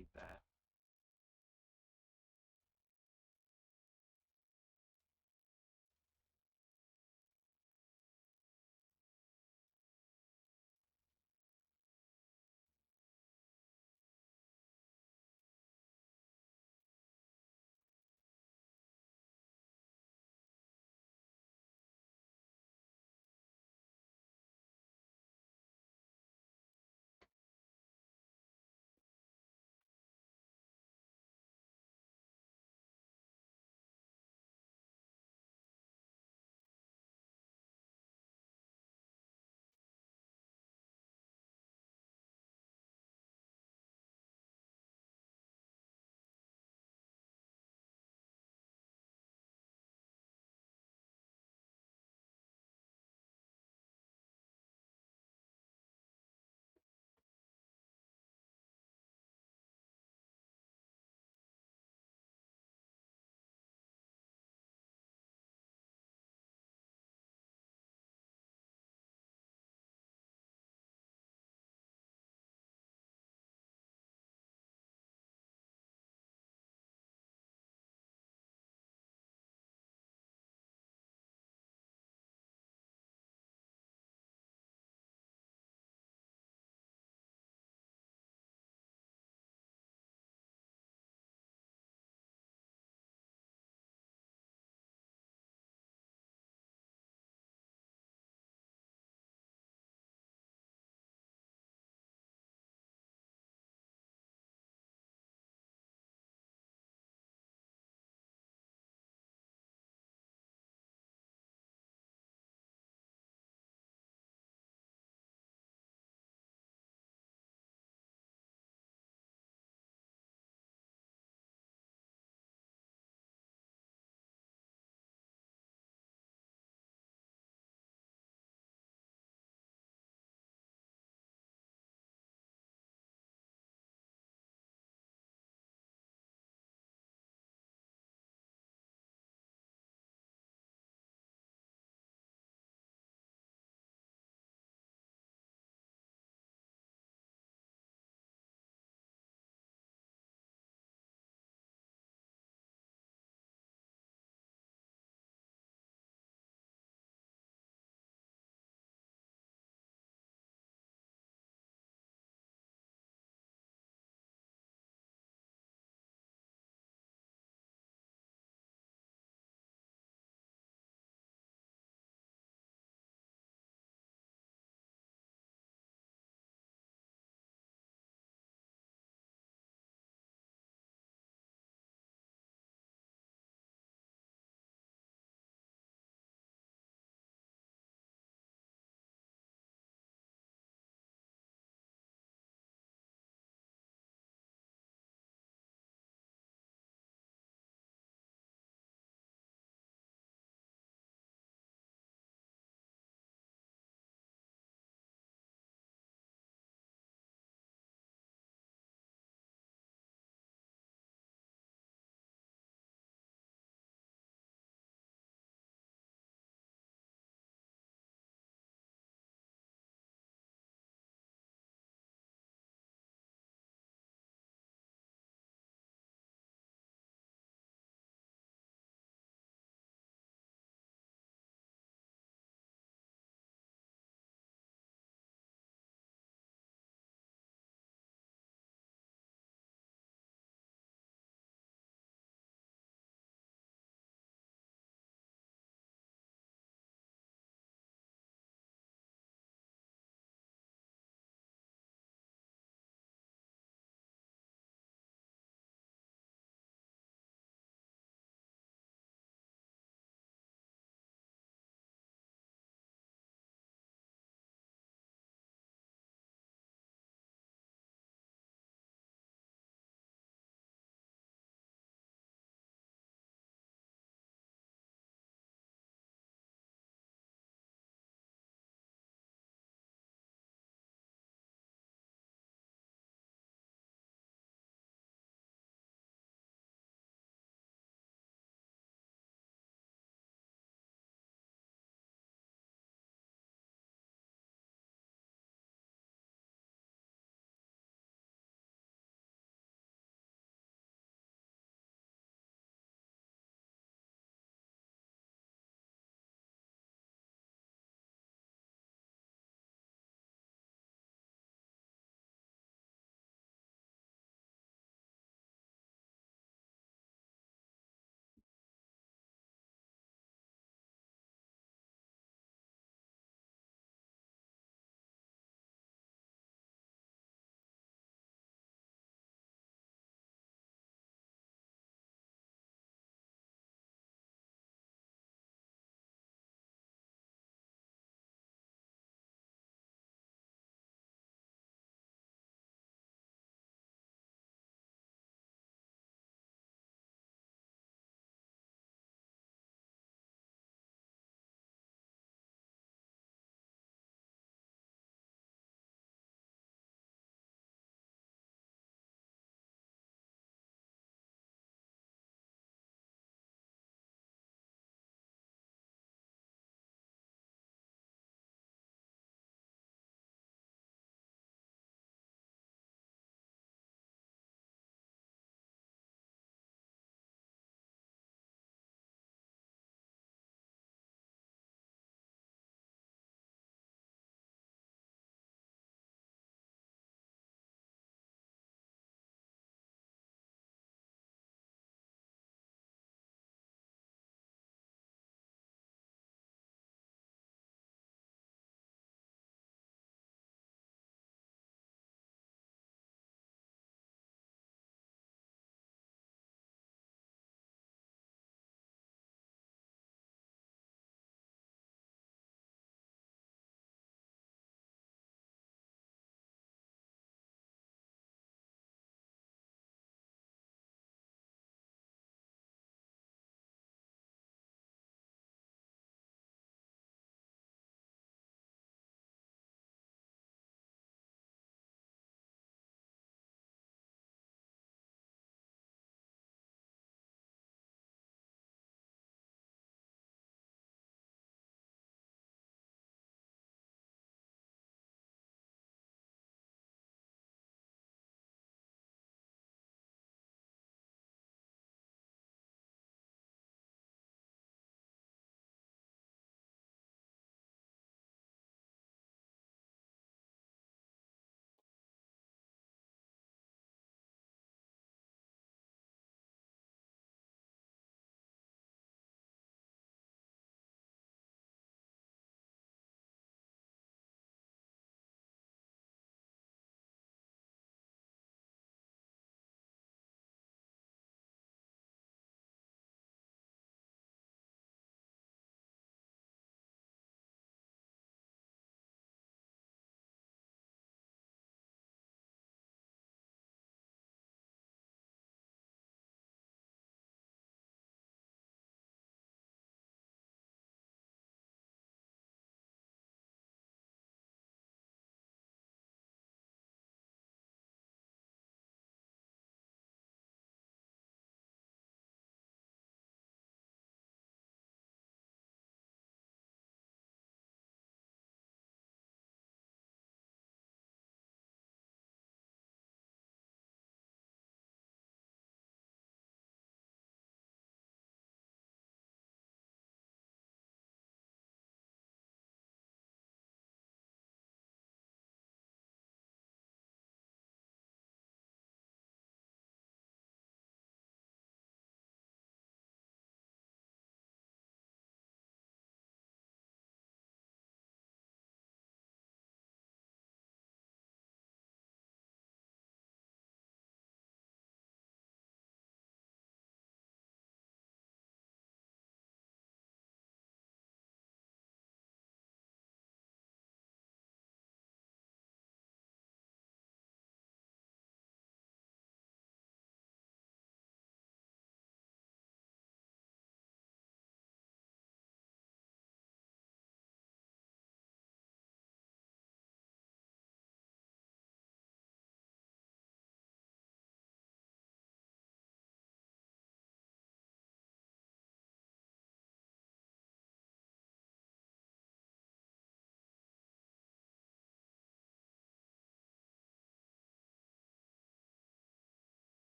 hate that.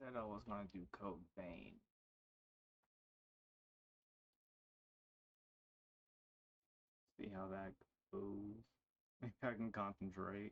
Said I was gonna do Code Vein. See how that goes. Maybe I can concentrate.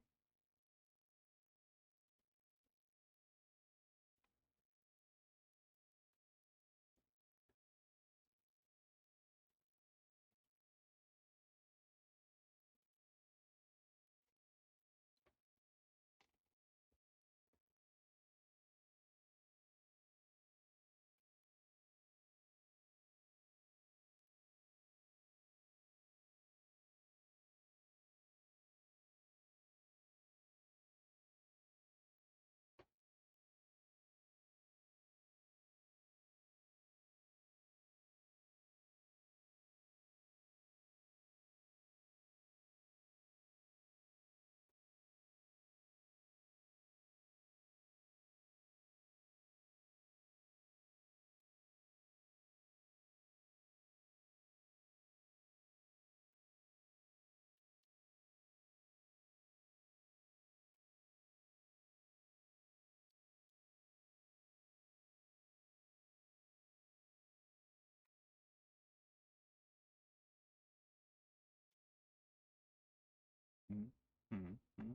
Mm-hmm.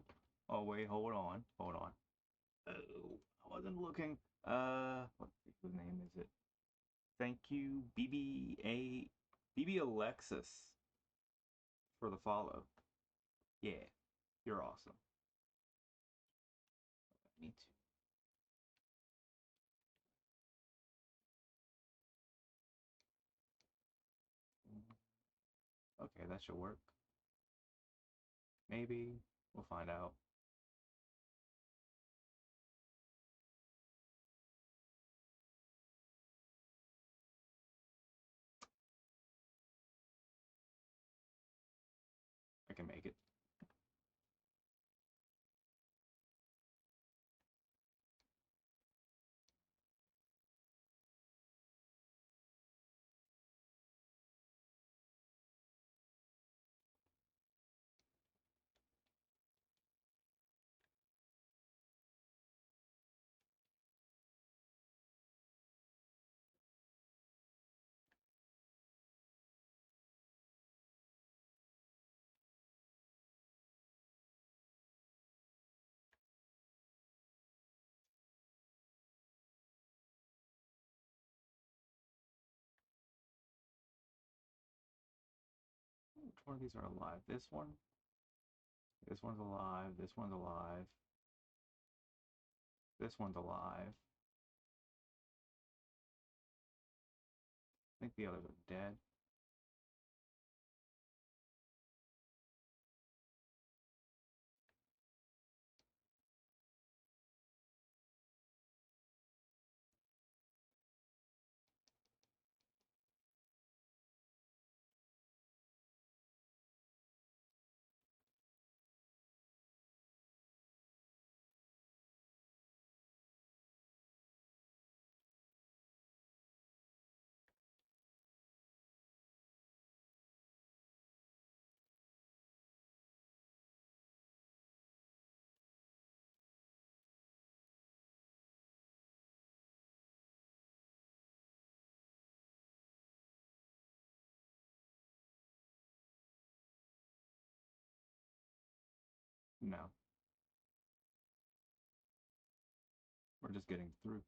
Oh wait, hold on, hold on. Oh, I wasn't looking. What whose name is it? Thank you, BB Alexis, for the follow. Yeah, you're awesome. Me too. Okay, that should work. Maybe we'll find out. I can make it. Which one of these are alive? This one? This one's alive. This one's alive. This one's alive. I think the others are dead. No, we're just getting through.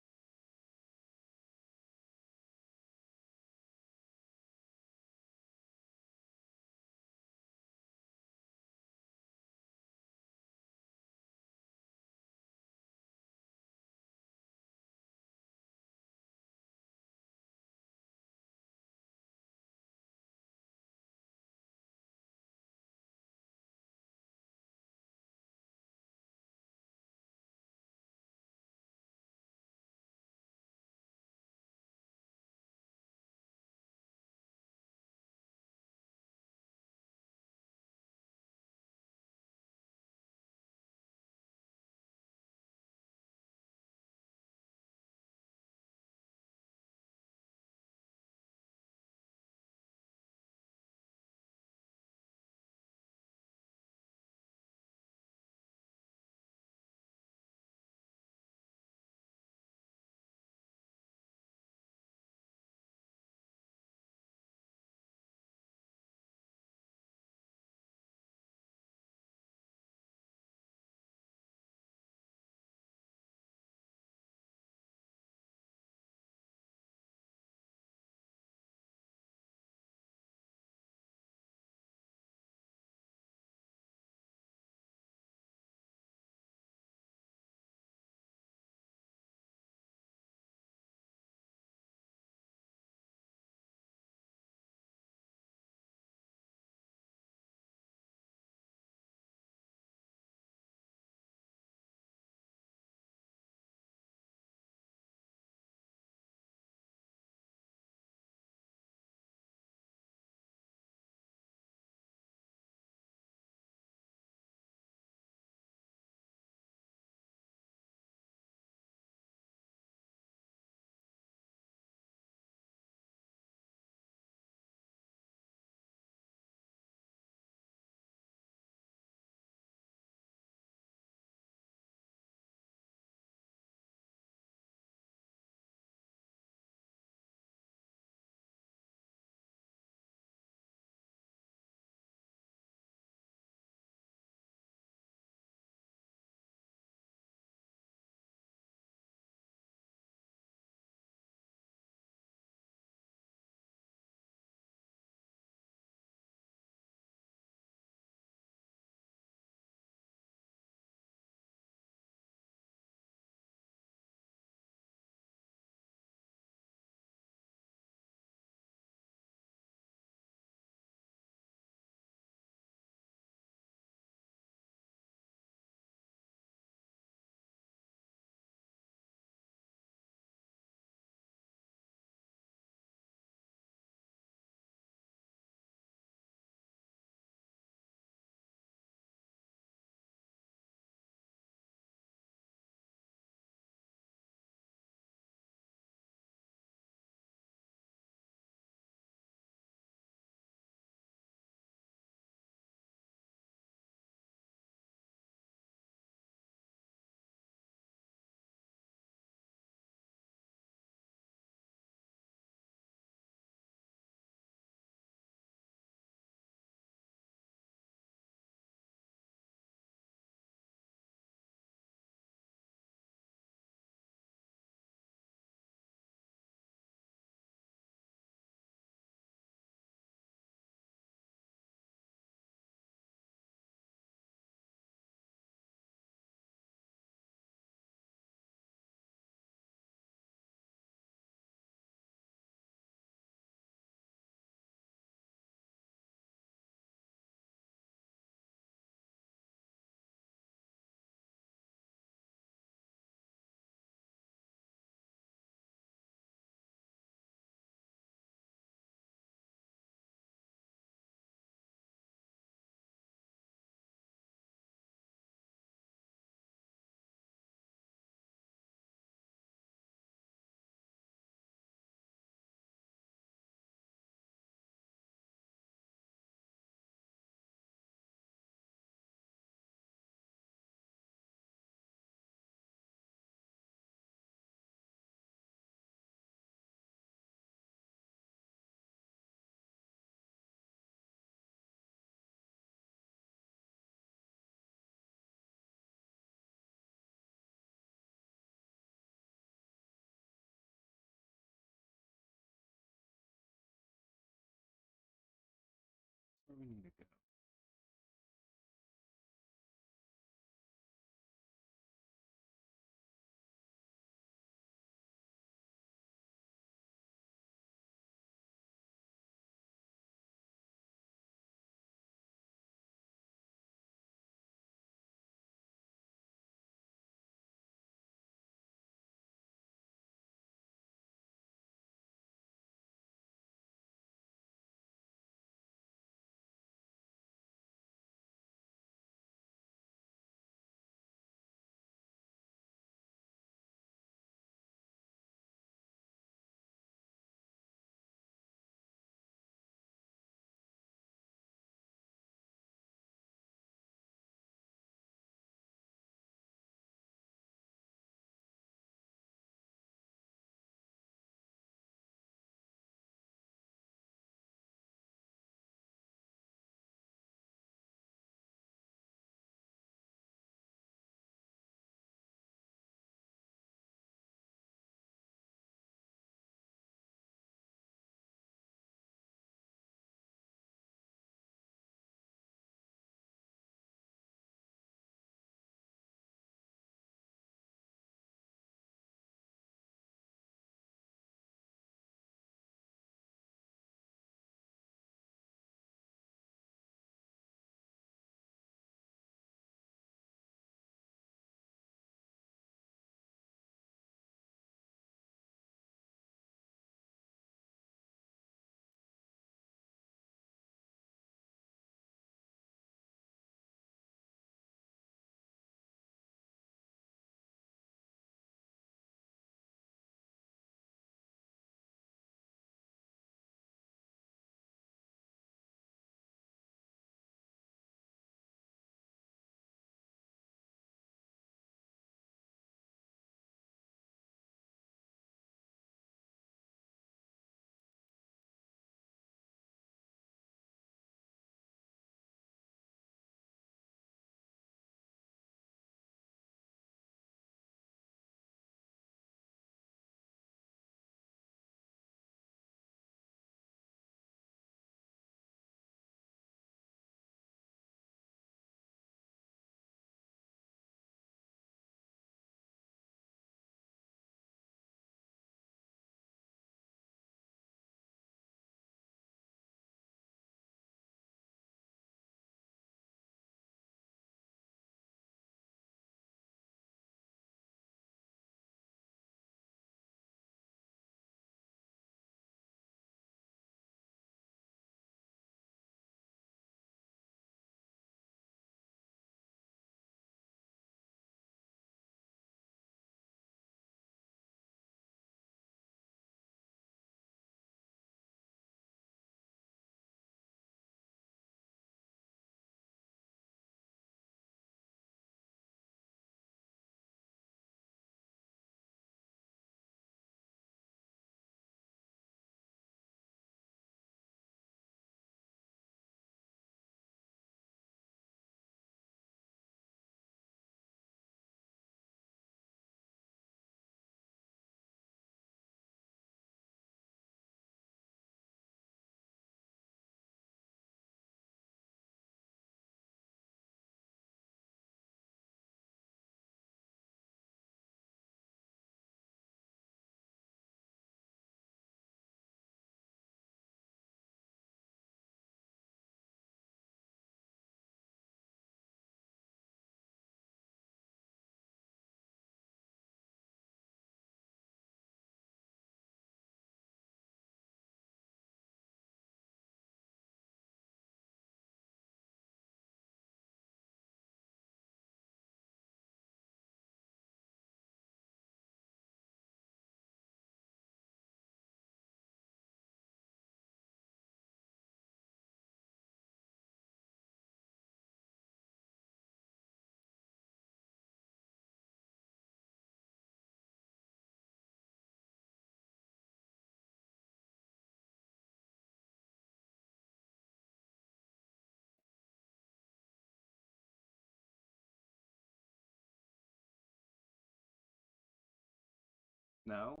No?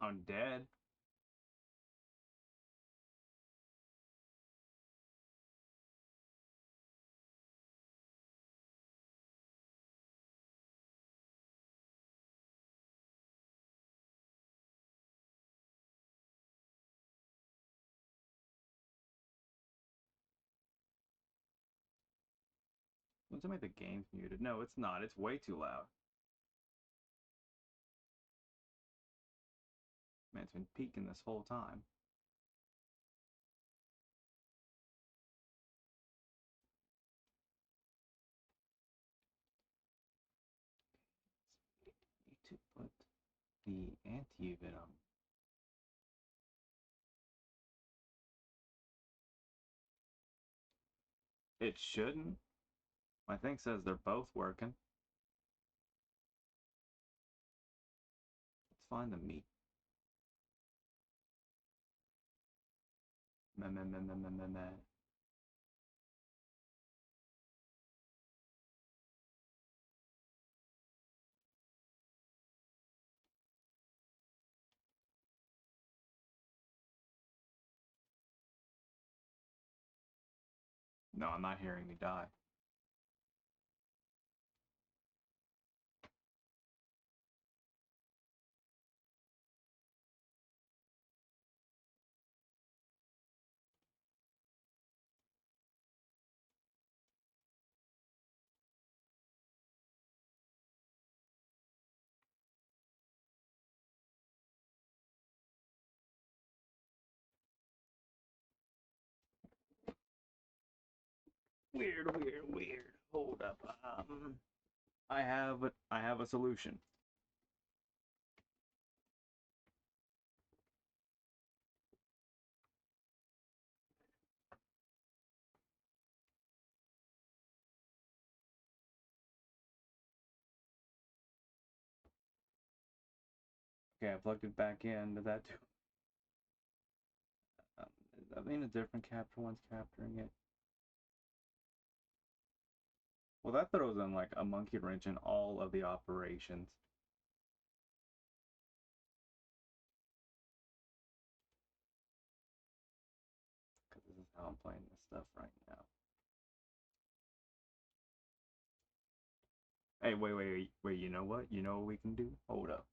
I'm dead. Don't tell me the game's muted. No, it's not. It's way too loud. Man, it's been peaking this whole time. Need to put the anti-venom. It shouldn't. My thing says they're both working. Let's find the meat. Meh, meh, meh, meh, meh, meh, meh. No, I'm not hearing me die. Weird, weird, weird. Hold up. I have a solution. Okay, I plugged it back in. Did that do? Um, I mean, a different capture one's capturing it. Well, that throws in like a monkey wrench in all of the operations. Because this is how I'm playing this stuff right now. Hey, wait, you know what? You know what we can do? Hold up.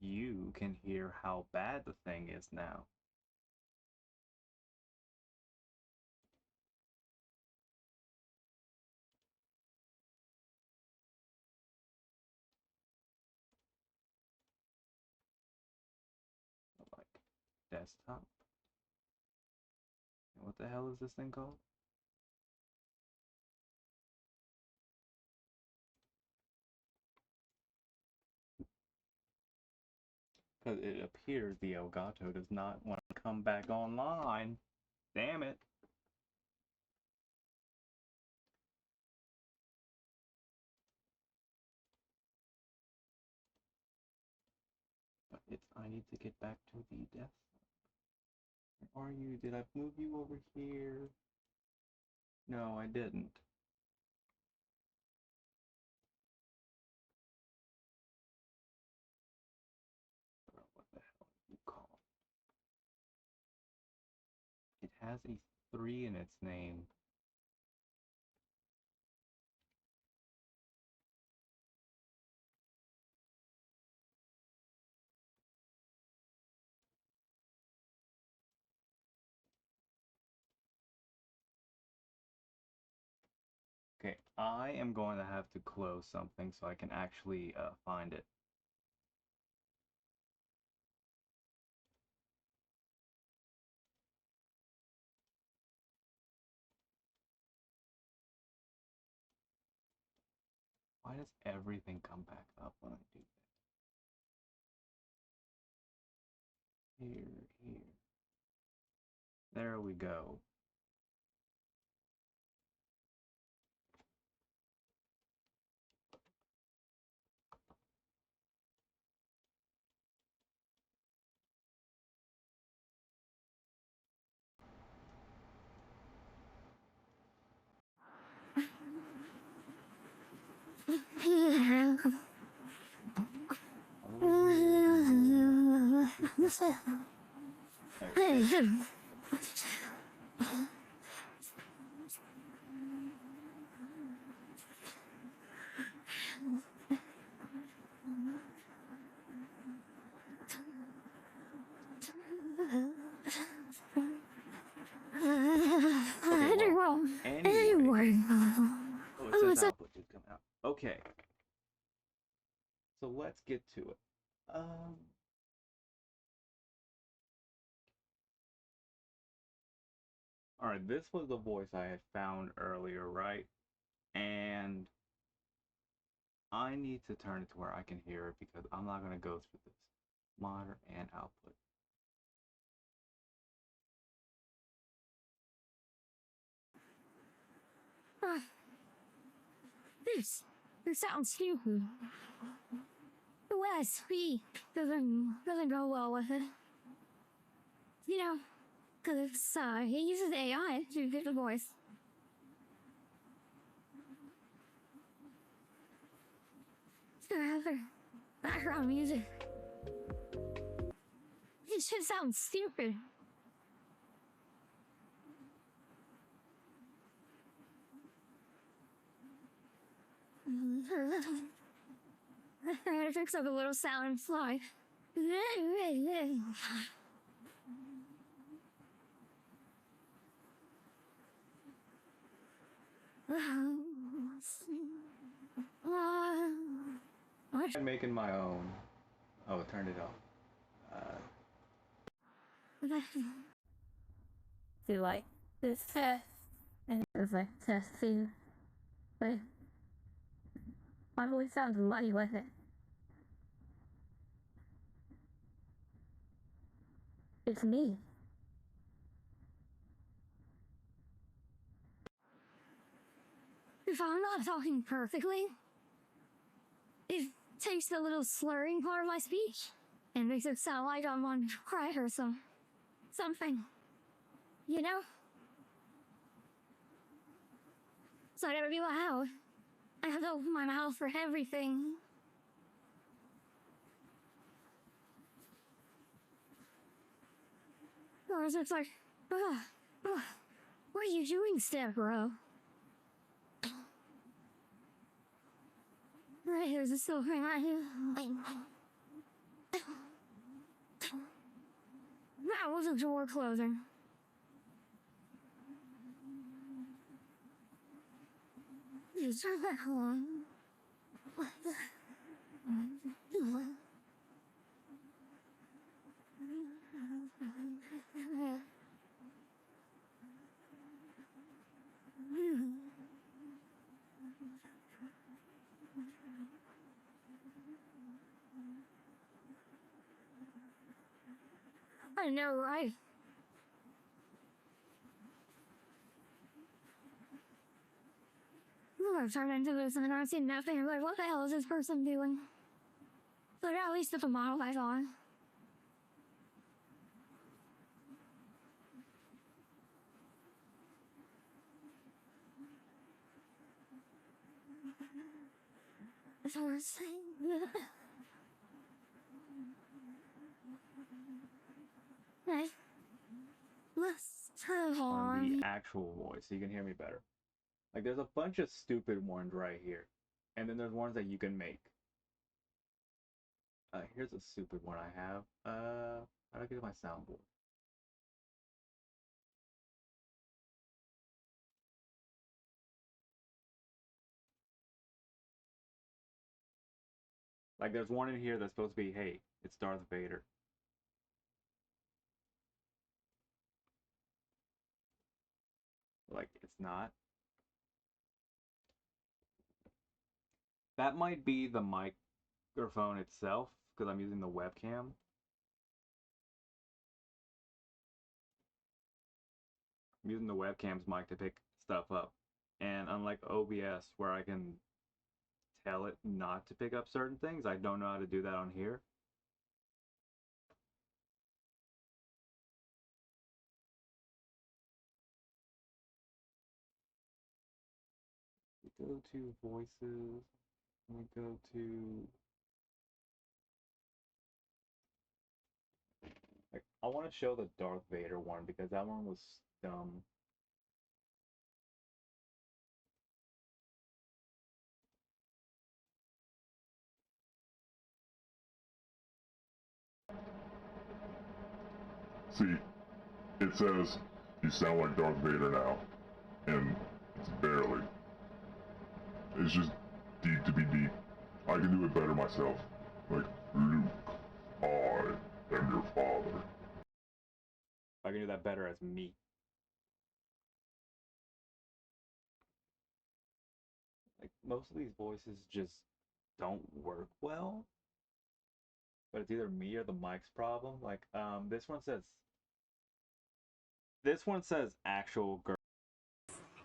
You can hear how bad the thing is now. Like, desktop. What the hell is this thing called? Because it appears the Elgato does not want to come back online. Damn it. But I need to get back to the desktop. Where are you? Did I move you over here? No, I didn't. What the hell do you call it? It has a 3 in its name. Okay, I am going to have to close something so I can actually find it. Why does everything come back up when I do that? Here. There we go. Anyway. Oh, it says output just coming out. Okay. So let's get to it. Alright, this was the voice I had found earlier, right? And I need to turn it to where I can hear it because I'm not going to go through this. Monitor and output. This sounds stupid. The way I speak doesn't go well with it. You know, because it uses AI to get the voice. So after background music, it just sounds stupid. I fix up a little sound and slide. I'm making my own. Oh, it turned it off. Do like this test and it's like testing, but my voice sounds muddy with it. It's me. If I'm not talking perfectly, it takes the little slurring part of my speech and makes it sound like I'm on crack or something. You know? So I gotta be loud. I have to open my mouth for everything. Or it's like, what are you doing, Step Bro? Right here's a silver right here. That was a door closer. Just turn that on. I know, right? I've turned into this and I've seen nothing. I'm like, what the hell is this person doing? But at least it's a model I thought. That's what I'm saying. Right. Let's turn On the actual voice so you can hear me better. Like there's a bunch of stupid ones right here. And then there's ones that you can make. Here's a stupid one I have. How do I get my soundboard? Like there's one in here that's supposed to be, hey, it's Darth Vader. Like it's not. That might be the microphone itself because I'm using the webcam. I'm using the webcam's mic to pick stuff up. And unlike OBS where I can tell it not to pick up certain things, I don't know how to do that on here. We go to voices. We go to I want to show the Darth Vader one because that one was dumb. See, it says you sound like Darth Vader now, and it's barely. It's just deep to be deep. I can do it better myself. Like, Luke, I am your father. I can do that better as me. Like most of these voices just don't work well. But it's either me or the mic's problem. Like, this one says actual girl,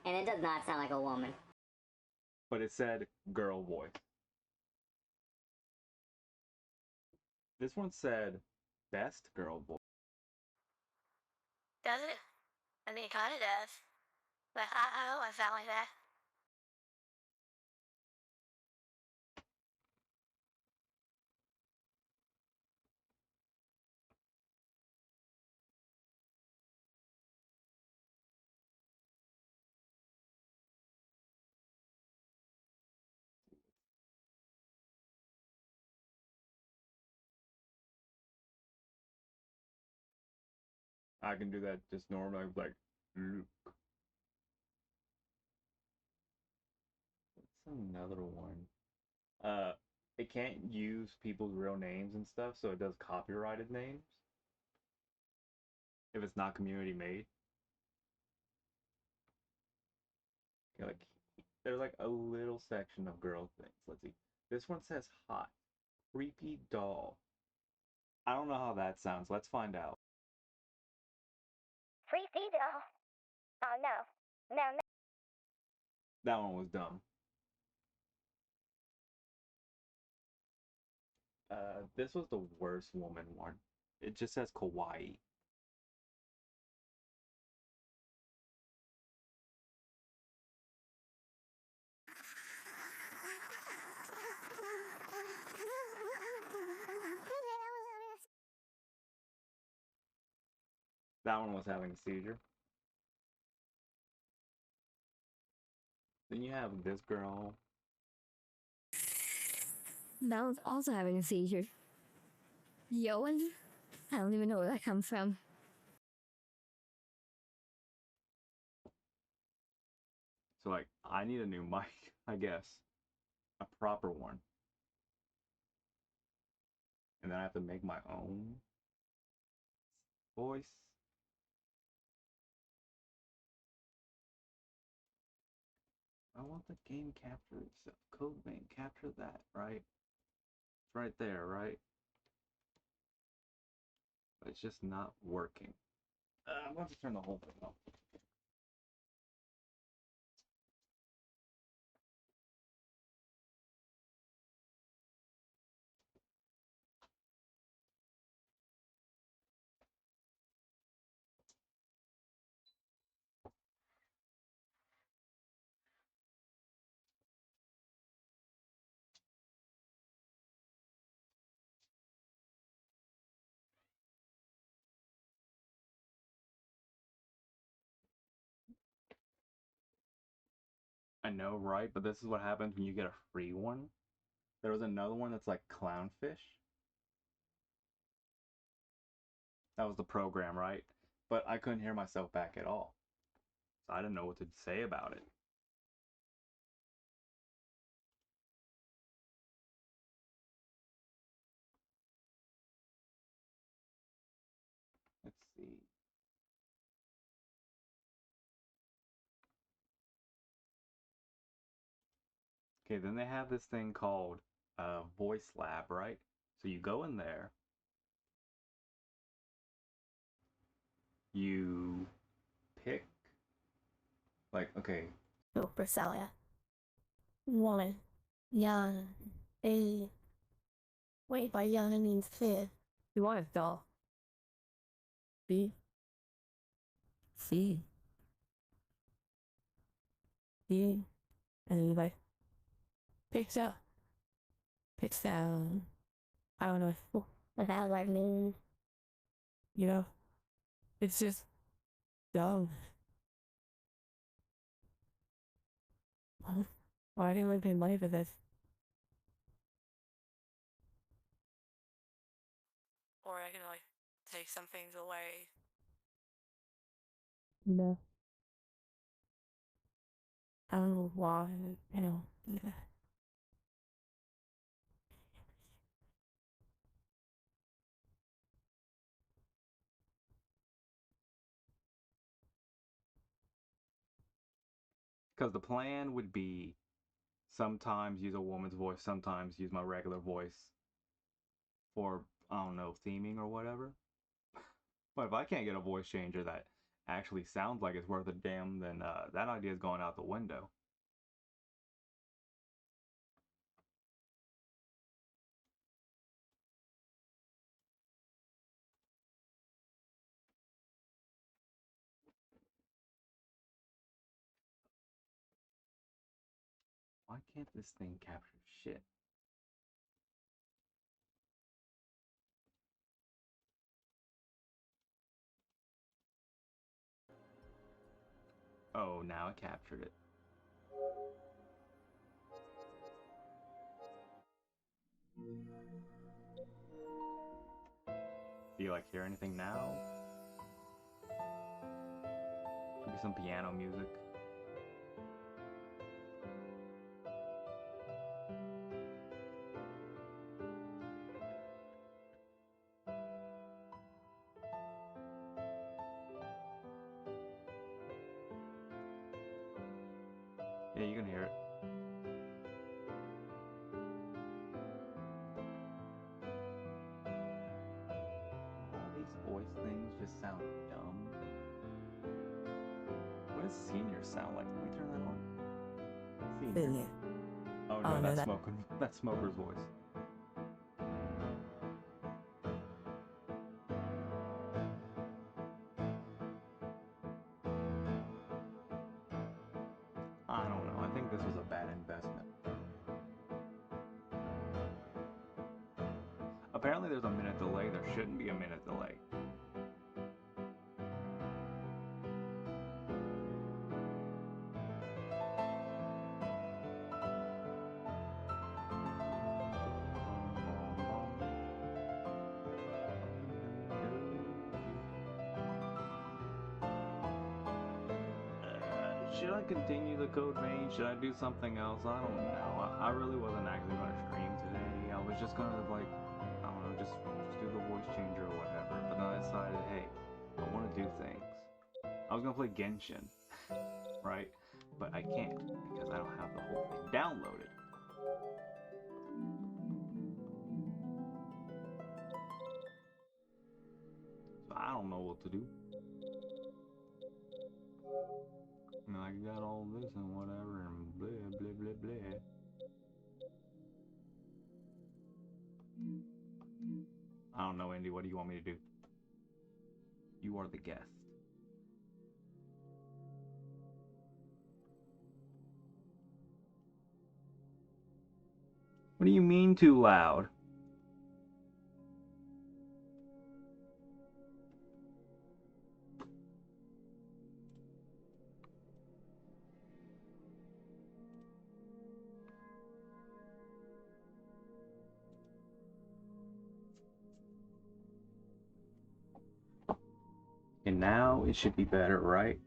And it does not sound like a woman. but it said girl voice. This one said best girl voice. Does it? I mean, it kind of does. But I don't want to sound like that. I can do that just normally, like Luke. What's another one? It can't use people's real names and stuff, so it does copyrighted names if it's not community made. Okay, like there's like a little section of girl things. Let's see. This one says hot, creepy doll. I don't know how that sounds. Let's find out. Creepy doll. Oh no. No, no. That one was dumb. This was the worst woman one. It just says kawaii. That one was having a seizure. Then you have this girl. That was also having a seizure. Yoan? I don't even know where that comes from. So like, I need a new mic, I guess, a proper one, and then I have to make my own voice. I want the game capture itself. Code name, capture that, right? It's right there, right? But it's just not working. I'm going to turn the whole thing off. I know, right? But this is what happens when you get a free one. There was another one that's like clownfish. That was the program, right? But I couldn't hear myself back at all. So I didn't know what to say about it. Let's see. Okay, then they have this thing called Voice Lab, right? So you go in there, you pick, like, okay, Super Celia. Woman. Young. A. Wait, by young it means kid. You want a doll? B. C. D. And like, picks up. Picks down. I don't know what that like means. You know, it's just dumb. Why do you live in life of this? Or I can like take some things away. You know, I don't know why. You know. Because the plan would be sometimes use a woman's voice, sometimes use my regular voice for, I don't know, theming or whatever. But if I can't get a voice changer that actually sounds like it's worth a damn, then that idea is going out the window. Why can't this thing capture shit? Oh, now it captured it. Do you like hear anything now? Maybe some piano music. Yeah, you can hear it. All these voice things just sound dumb. What does senior sound like? Can we turn that on? Senior. Oh no, that's smoking. That's smoker's voice. I don't know. I think this was a bad investment. Apparently there's a minute delay. There shouldn't be a minute delay. Should I continue the code vein? Should I do something else? I don't know. I really wasn't actually going to stream today. I was just going to, like, I don't know, just do the voice changer or whatever. But then I decided, hey, I want to do things. I was going to play Genshin, right? But I can't because I don't have the whole thing downloaded. So I don't know what to do. And I got all this and whatever and blah, blah, blah, blah. I don't know, Andy. What do you want me to do? You are the guest. What do you mean too loud? And now it should be better, right?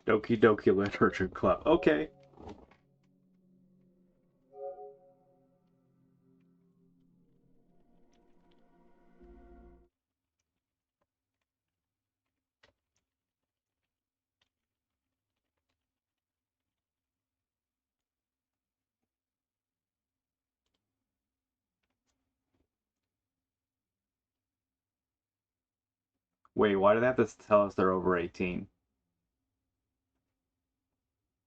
Doki Doki Literature Club. Okay. Wait, why do they have to tell us they're over 18?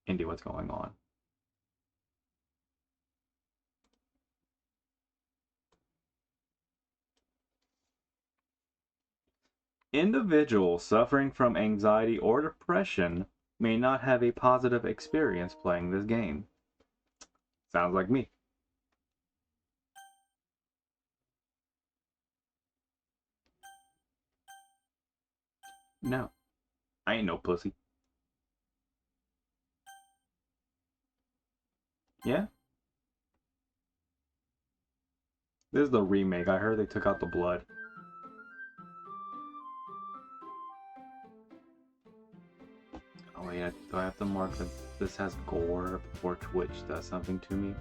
Indy, what's going on? Individuals suffering from anxiety or depression may not have a positive experience playing this game. Sounds like me. No, I ain't no pussy. Yeah? This is the remake. I heard they took out the blood. Oh yeah, do I have to mark that this has gore before Twitch does something to me?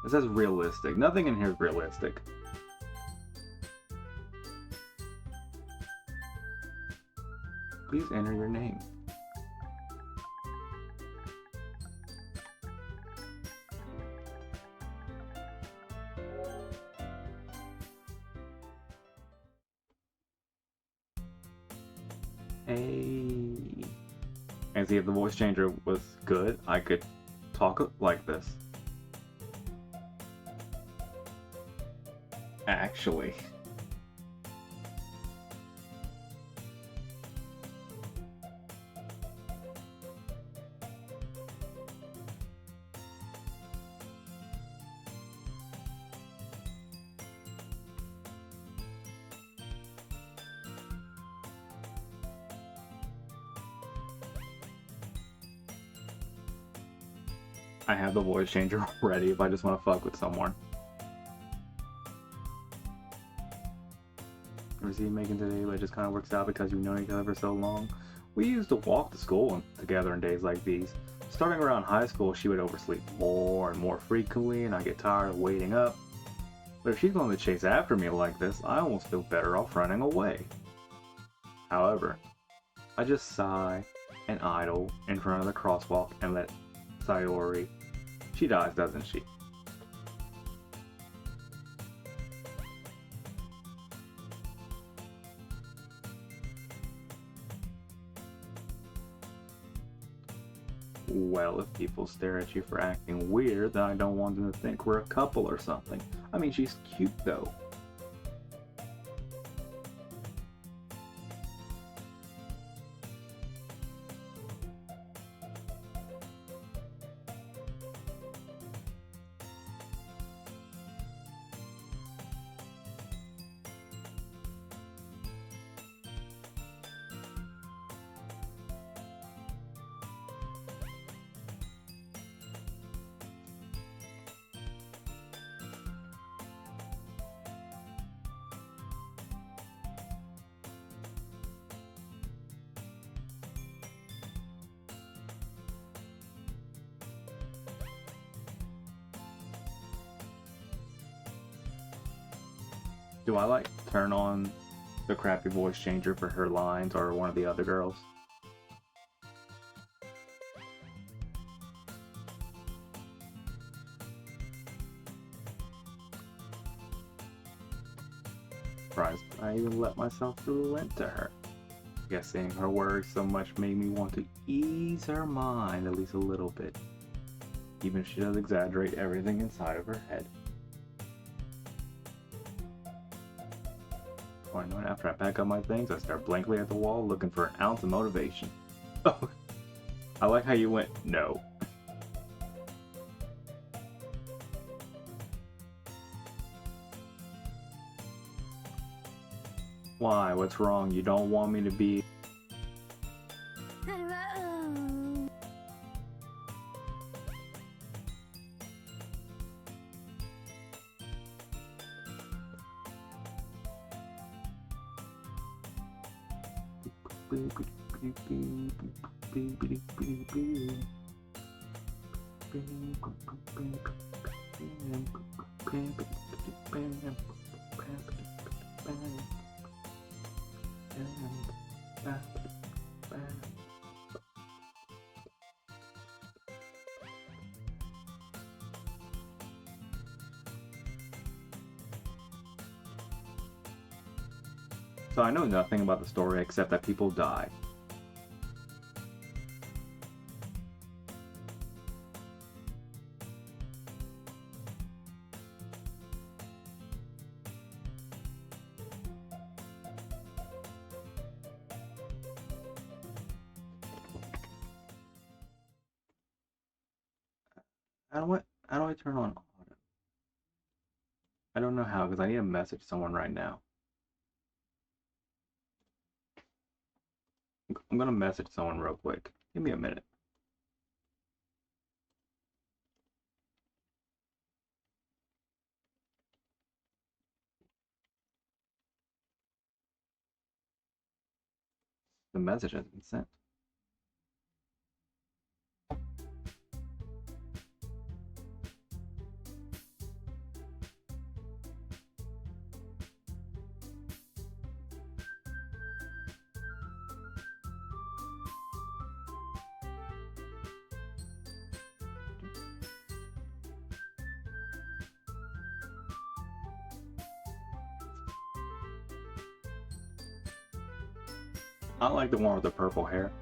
It says realistic. Nothing in here is realistic. Please enter your name. Hey. And see, if the voice changer was good, I could talk like this. Actually. I have the voice changer ready if I just want to fuck with someone. Ever see you making today, but it just kind of works out because you've known each other for so long. We used to walk to school together on days like these. Starting around high school, she would oversleep more and more frequently, and I get tired of waiting up. But if she's going to chase after me like this, I almost feel better off running away. However, I just sigh and idle in front of the crosswalk and let Sayori. She dies, doesn't she? Well, if people stare at you for acting weird, then I don't want them to think we're a couple or something. I mean, she's cute though. Do I like turn on the crappy voice changer for her lines or one of the other girls? Surprised I even let myself relent to her. Guessing her words so much made me want to ease her mind at least a little bit. Even if she does exaggerate everything inside of her head. After I pack up my things, I stare blankly at the wall looking for an ounce of motivation. Oh, I like how you went, no. Why? What's wrong? You don't want me to be... So I know nothing about the story except that people die. How do I turn on auto? I don't know how, because I need to message someone right now. I'm gonna message someone real quick. Give me a minute. The message has been sent. I like the one with the purple hair.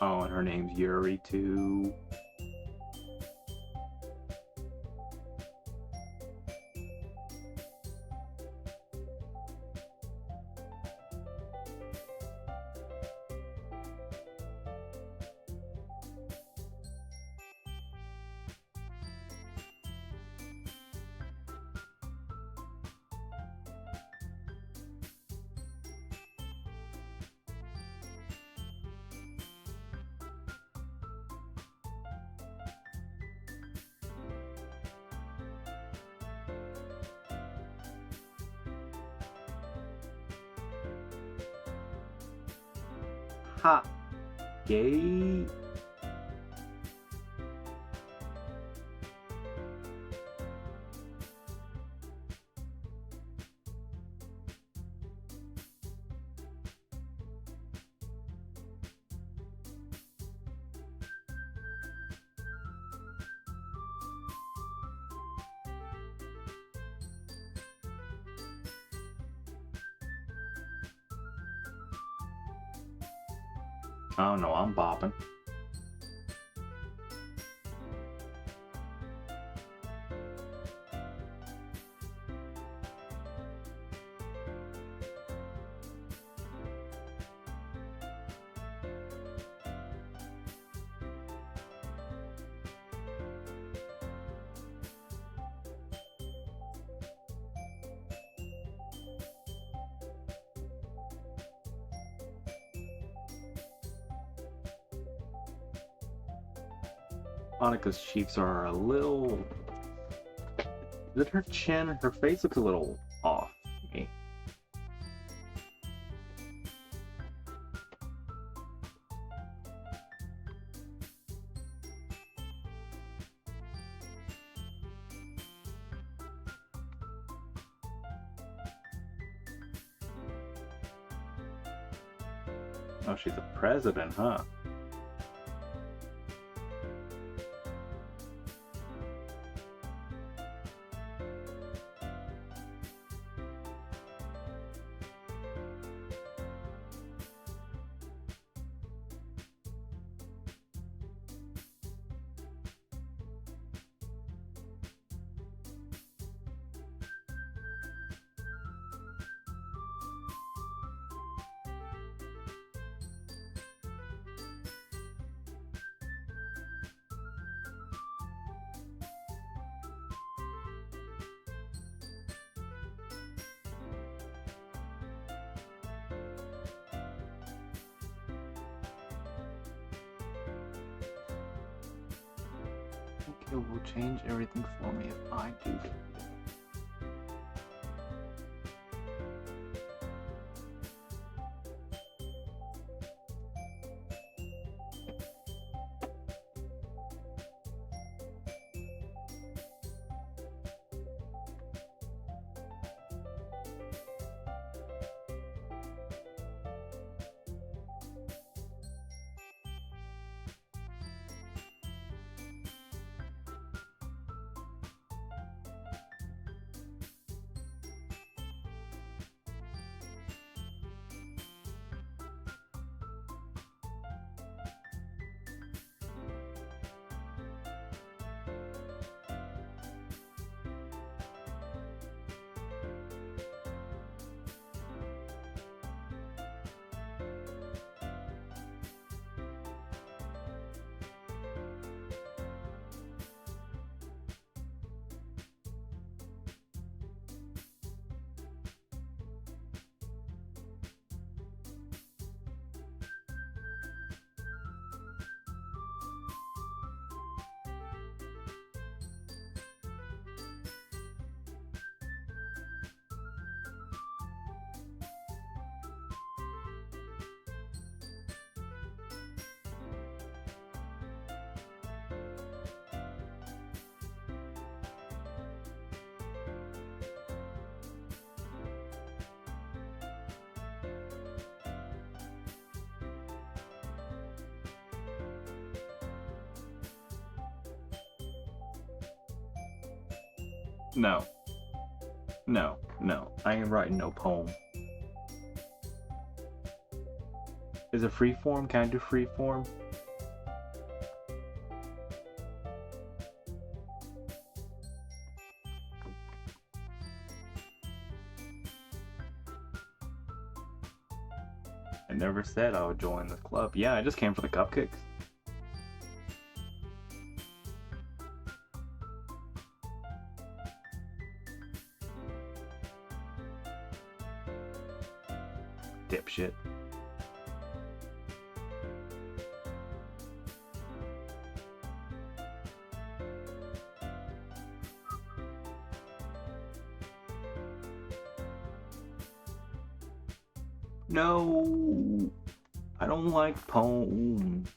Oh, and her name's Yuri too. Ha! Gay? I don't know, I'm bopping. Annika's cheeks are a little... Is it her chin? Her face looks a little off to me. Oh, she's a president, huh? It will change everything for me if I do that. No. No. I ain't writing no poem. Is it free form? Can I do free form? I never said I would join this club. Yeah, I just came for the cupcakes. Dipshit. No, I don't like poems.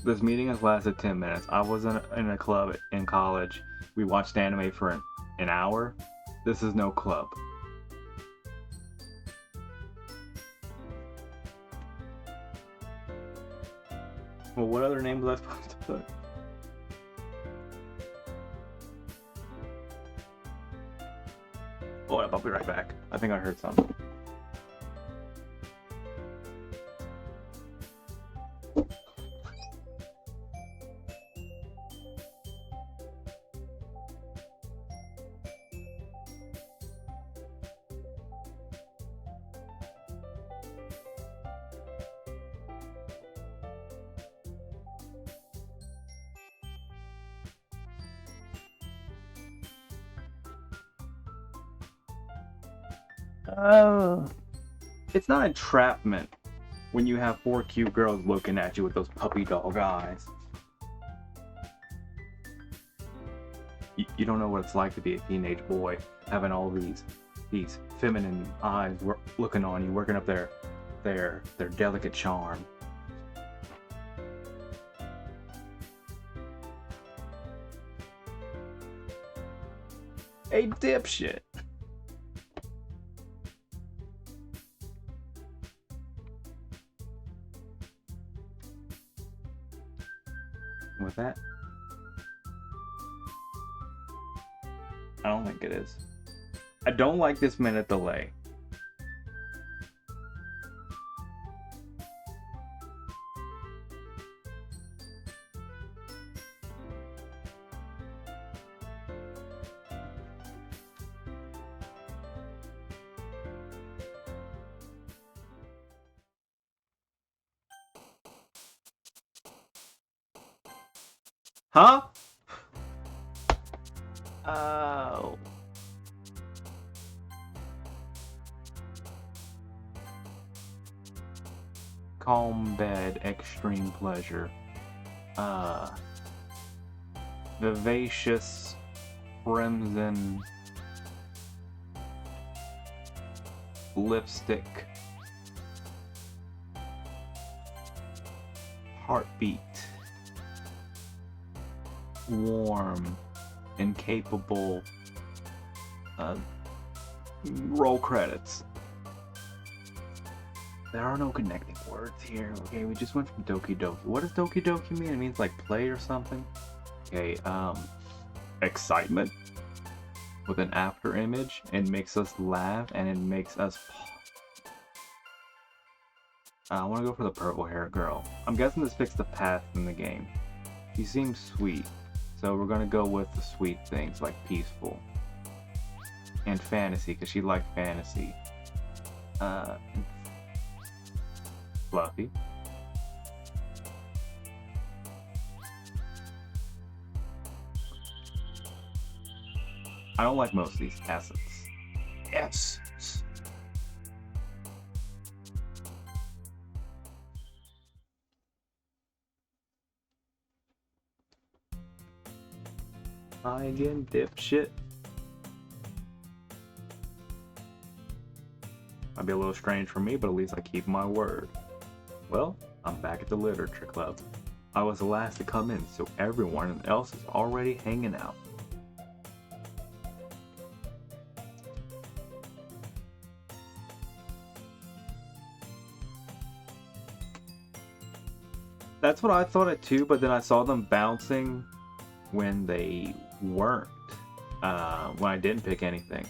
This meeting has lasted 10 minutes. I was in a club in college. We watched anime for an hour. This is no club. Well, what other name was I supposed to put? Oh, I'll be right back. I think I heard something. It's not entrapment when you have 4 cute girls looking at you with those puppy dog eyes. You don't know what it's like to be a teenage boy, having all these feminine eyes looking on you, working up their delicate charm. Hey, dipshit. With that, I don't think it is. I don't like this minute delay. Huh? Oh. Calm bed, extreme pleasure. Vivacious crimson lipstick. Heartbeat. Warm, incapable, roll credits. There are no connecting words here. Okay, we just went from Doki Doki. What does Doki Doki mean? It means like play or something. Okay, excitement with an after image. It makes us laugh and it makes us I want to go for the purple hair girl. I'm guessing this fixed the path in the game. She seems sweet. So we're gonna go with the sweet things like peaceful and fantasy because she liked fantasy. Fluffy. I don't like most of these assets. Yes. Hi again, dipshit. Might be a little strange for me, but at least I keep my word. Well, I'm back at the literature club. I was the last to come in, so everyone else is already hanging out. That's what I thought it too, but then I saw them bouncing when they weren't. When I didn't pick anything.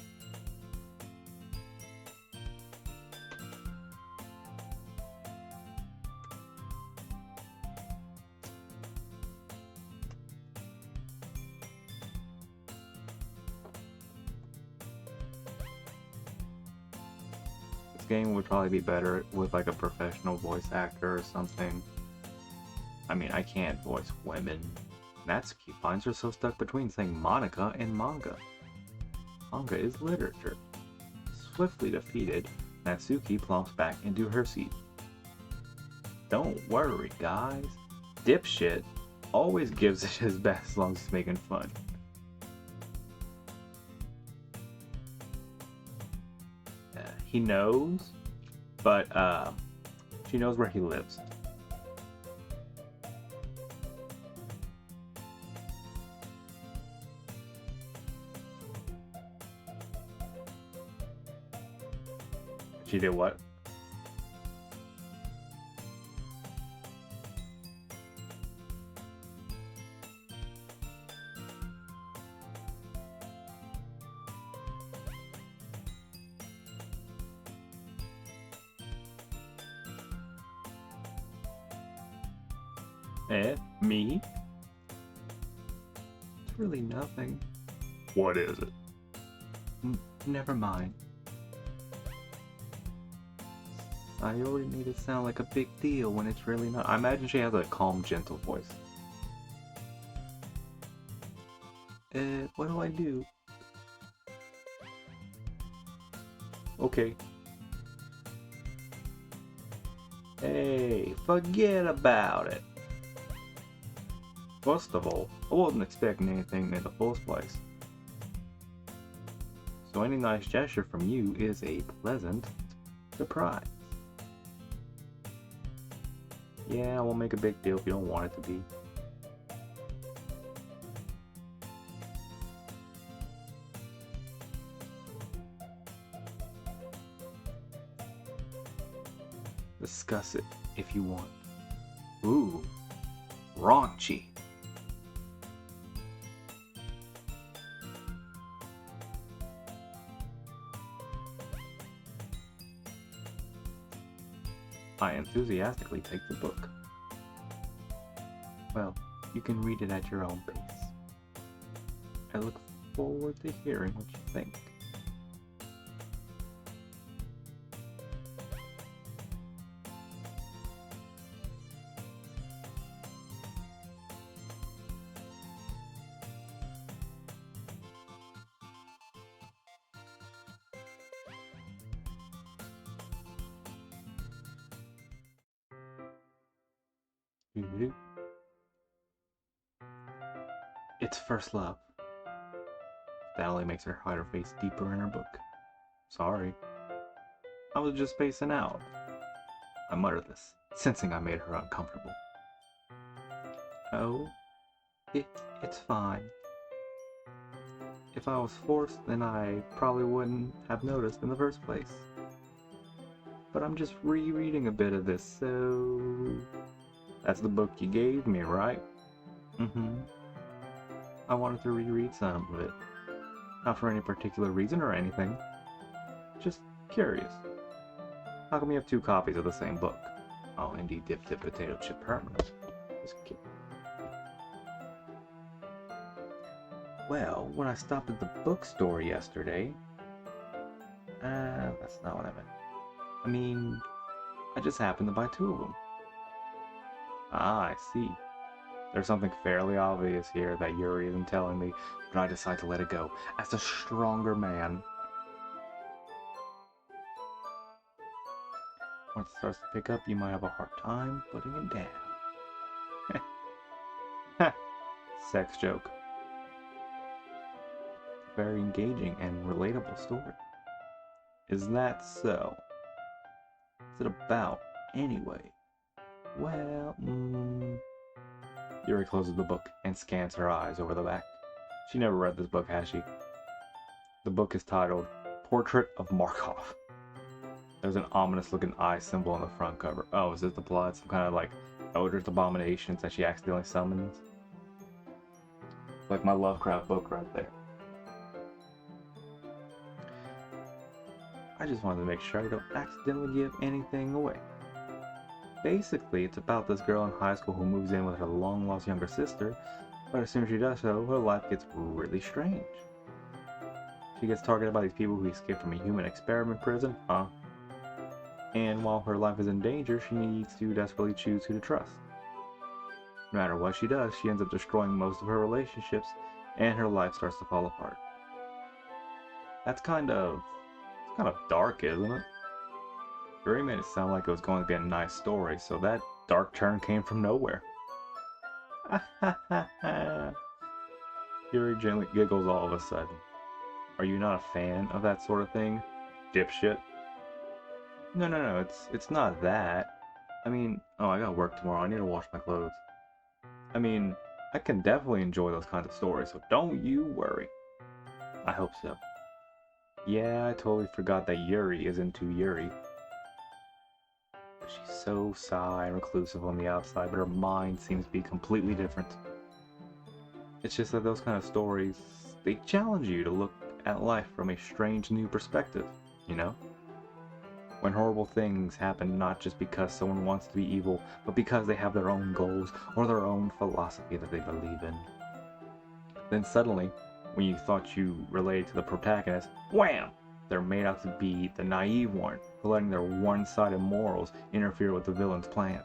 This game would probably be better with like a professional voice actor or something. I mean, I can't voice women. Natsuki finds herself stuck between saying Monica and manga. Manga is literature. Swiftly defeated, Natsuki plumps back into her seat. Don't worry, guys. Dipshit always gives it his best as long as he's making fun. He knows, but she knows where he lives. She did what? Me? It's really nothing. What is it? Never mind. I already made it sound like a big deal when it's really not. I imagine she has a calm, gentle voice. What do I do? Okay. Hey, forget about it. First of all, I wasn't expecting anything in the first place. So any nice gesture from you is a pleasant surprise. Yeah, I won't make a big deal if you don't want it to be. Discuss it if you want. Ooh, raunchy. I enthusiastically take the book. Well, you can read it at your own pace. I look forward to hearing what you think. It's first love. That only makes her hide her face deeper in her book. Sorry. I was just spacing out. I mutter this, sensing I made her uncomfortable. Oh, it's fine. If I was forced, then I probably wouldn't have noticed in the first place. But I'm just rereading a bit of this, so... That's the book you gave me, right? Mm-hmm. I wanted to reread some of it. Not for any particular reason or anything. Just curious. How come you have two copies of the same book? Oh, indeed, dip potato chip permanent. Just kidding. Well, when I stopped at the bookstore yesterday... that's not what I meant. I mean, I just happened to buy two of them. Ah, I see. There's something fairly obvious here that Yuri isn't telling me, but I decide to let it go, as the stronger man. Once it starts to pick up, you might have a hard time putting it down. Sex joke. Very engaging and relatable story. Is that so? What's it about, anyway? Well, Yuri closes the book and scans her eyes over the back. She never read this book, has she? The book is titled Portrait of Markov. There's an ominous looking eye symbol on the front cover. Oh, is this the plot? Some kind of like eldritch abominations that she accidentally summons. Like my Lovecraft book right there. I just wanted to make sure I don't accidentally give anything away. Basically, it's about this girl in high school who moves in with her long-lost younger sister, but as soon as she does so, her life gets really strange. She gets targeted by these people who escaped from a human experiment prison, and while her life is in danger, she needs to desperately choose who to trust. No matter what she does, she ends up destroying most of her relationships, and her life starts to fall apart. That's kind of dark, isn't it? Yuri made it sound like it was going to be a nice story, so that dark turn came from nowhere. Yuri gently giggles all of a sudden. Are you not a fan of that sort of thing, dipshit? No, it's not that. I mean, I got work tomorrow, I need to wash my clothes. I mean, I can definitely enjoy those kinds of stories, so don't you worry. I hope so. Yeah, I totally forgot that Yuri is into Yuri. She's so shy and reclusive on the outside, but her mind seems to be completely different. It's just that those kind of stories, they challenge you to look at life from a strange new perspective, you know? When horrible things happen not just because someone wants to be evil, but because they have their own goals or their own philosophy that they believe in. Then suddenly, when you thought you related to the protagonist, wham! They're made out to be the naive one, for letting their one-sided morals interfere with the villain's plans.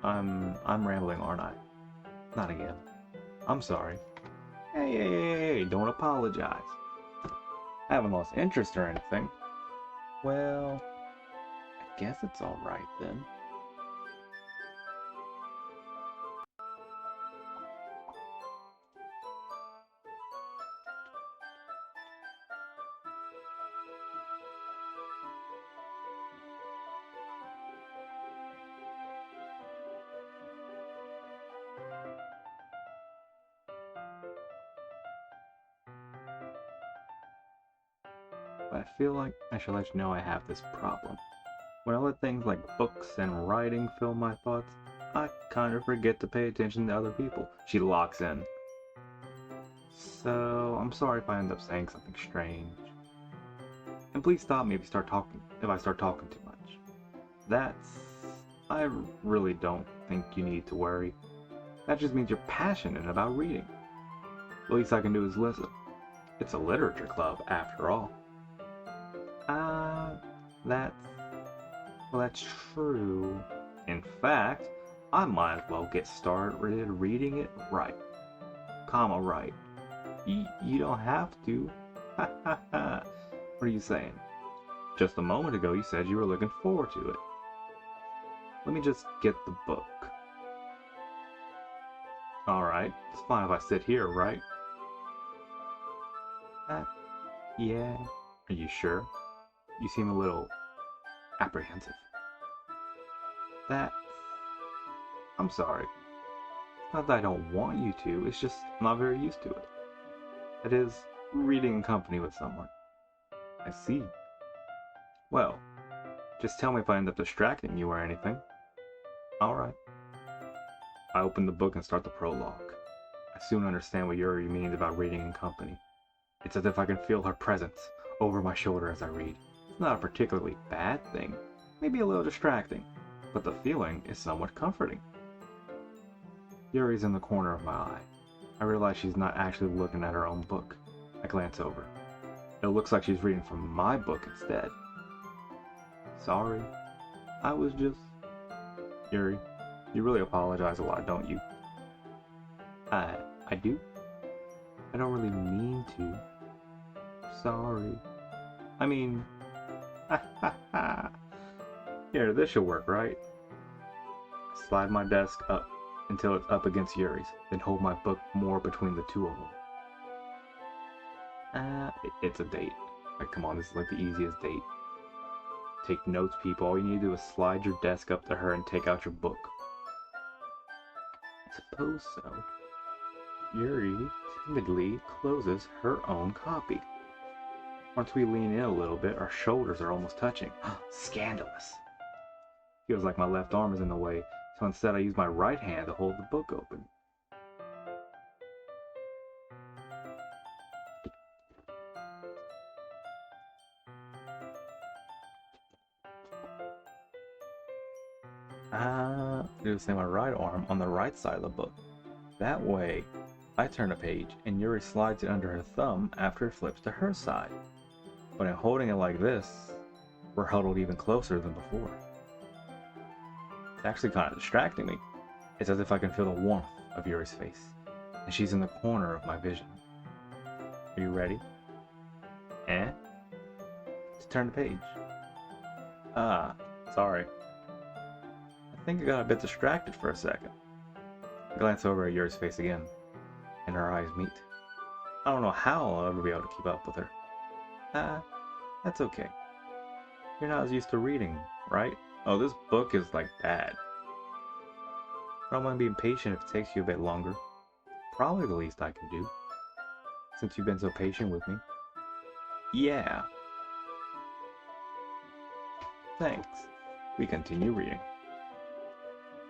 I'm rambling, aren't I? Not again. I'm sorry. Hey, don't apologize. I haven't lost interest or anything. Well, I guess it's alright then. But I feel like I should let you know I have this problem. When I let things like books and writing fill my thoughts, I kind of forget to pay attention to other people. She locks in. So, I'm sorry if I end up saying something strange. And please stop me if I start talking too much. I really don't think you need to worry. That just means you're passionate about reading. The least I can do is listen. It's a literature club, after all. That's true. In fact, I might as well get started reading it right. Comma right. You don't have to. What are you saying? Just a moment ago you said you were looking forward to it. Let me just get the book. Alright, it's fine if I sit here, right? Yeah. Are you sure? You seem a little apprehensive. I'm sorry. It's not that I don't want you to, it's just I'm not very used to it. That is, reading in company with someone. I see. Well, just tell me if I end up distracting you or anything. Alright. I open the book and start the prologue. I soon understand what Yuri means about reading in company. It's as if I can feel her presence over my shoulder as I read. It's not a particularly bad thing, maybe a little distracting, but the feeling is somewhat comforting. Yuri's in the corner of my eye. I realize she's not actually looking at her own book. I glance over. It looks like she's reading from my book instead. Sorry. I was just... Yuri, you really apologize a lot, don't you? I do? I don't really mean to. Sorry. I mean... Here, this should work, right? I slide my desk up until it's up against Yuri's, then hold my book more between the two of them. It's a date. Like, come on, this is like the easiest date. Take notes, people. All you need to do is slide your desk up to her and take out your book. I suppose so. Yuri timidly closes her own copy. Once we lean in a little bit, our shoulders are almost touching. Scandalous. Feels like my left arm is in the way, so instead I use my right hand to hold the book open. Do the same with my right arm on the right side of the book. That way, I turn a page and Yuri slides it under her thumb after it flips to her side. But in holding it like this, we're huddled even closer than before. It's actually kind of distracting me. It's as if I can feel the warmth of Yuri's face, and she's in the corner of my vision. Are you ready? Let's turn the page. Sorry. I think I got a bit distracted for a second. I glance over at Yuri's face again, and our eyes meet. I don't know how I'll ever be able to keep up with her. That's okay. You're not as used to reading, right? Oh, this book is like bad. I don't mind being patient if it takes you a bit longer. Probably the least I can do, since you've been so patient with me. Yeah. Thanks. We continue reading.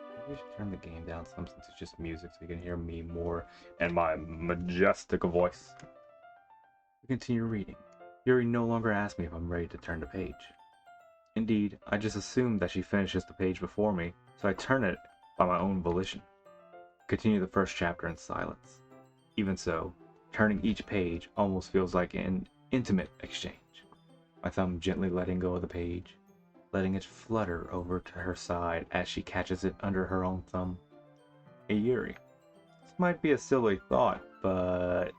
Maybe we should turn the game down some since it's just music so you can hear me more and my majestic voice. We continue reading. Yuri no longer asks me if I'm ready to turn the page. Indeed, I just assume that she finishes the page before me, so I turn it by my own volition. Continue the first chapter in silence. Even so, turning each page almost feels like an intimate exchange. My thumb gently letting go of the page, letting it flutter over to her side as she catches it under her own thumb. Hey Yuri, this might be a silly thought, but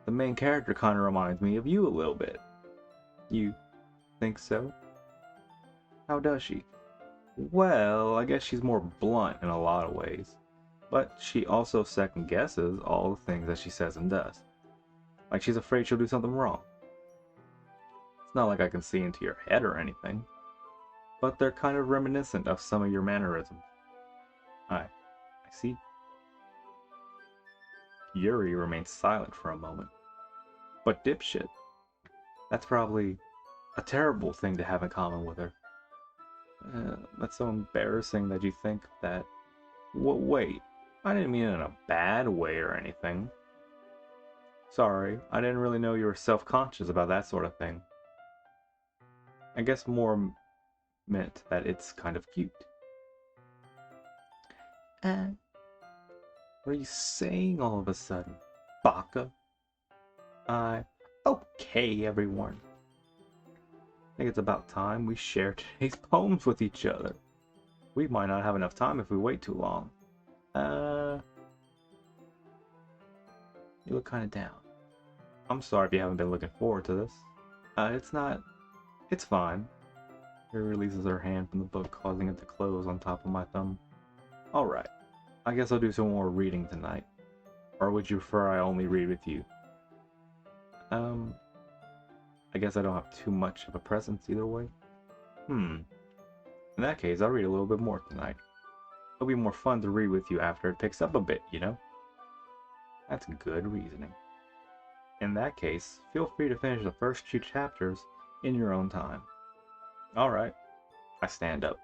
the main character kind of reminds me of you a little bit. You think so? How does she? Well, I guess she's more blunt in a lot of ways, but she also second guesses all the things that she says and does. Like she's afraid she'll do something wrong. It's not like I can see into your head or anything, but they're kind of reminiscent of some of your mannerisms. I see. Yuri remains silent for a moment. But dipshit, that's probably a terrible thing to have in common with her. That's so embarrassing that you think that. Wait, I didn't mean it in a bad way or anything. Sorry, I didn't really know you were self-conscious about that sort of thing. I guess more meant that it's kind of cute. What are you saying all of a sudden, Baka? Okay, everyone. I think it's about time we share today's poems with each other. We might not have enough time if we wait too long. You look kind of down. I'm sorry if you haven't been looking forward to this. It's fine. She releases her hand from the book, causing it to close on top of my thumb. Alright, I guess I'll do some more reading tonight. Or would you prefer I only read with you? I guess I don't have too much of a presence either way. In that case, I'll read a little bit more tonight. It'll be more fun to read with you after it picks up a bit, you know? That's good reasoning. In that case, feel free to finish the first 2 chapters in your own time. Alright. I stand up.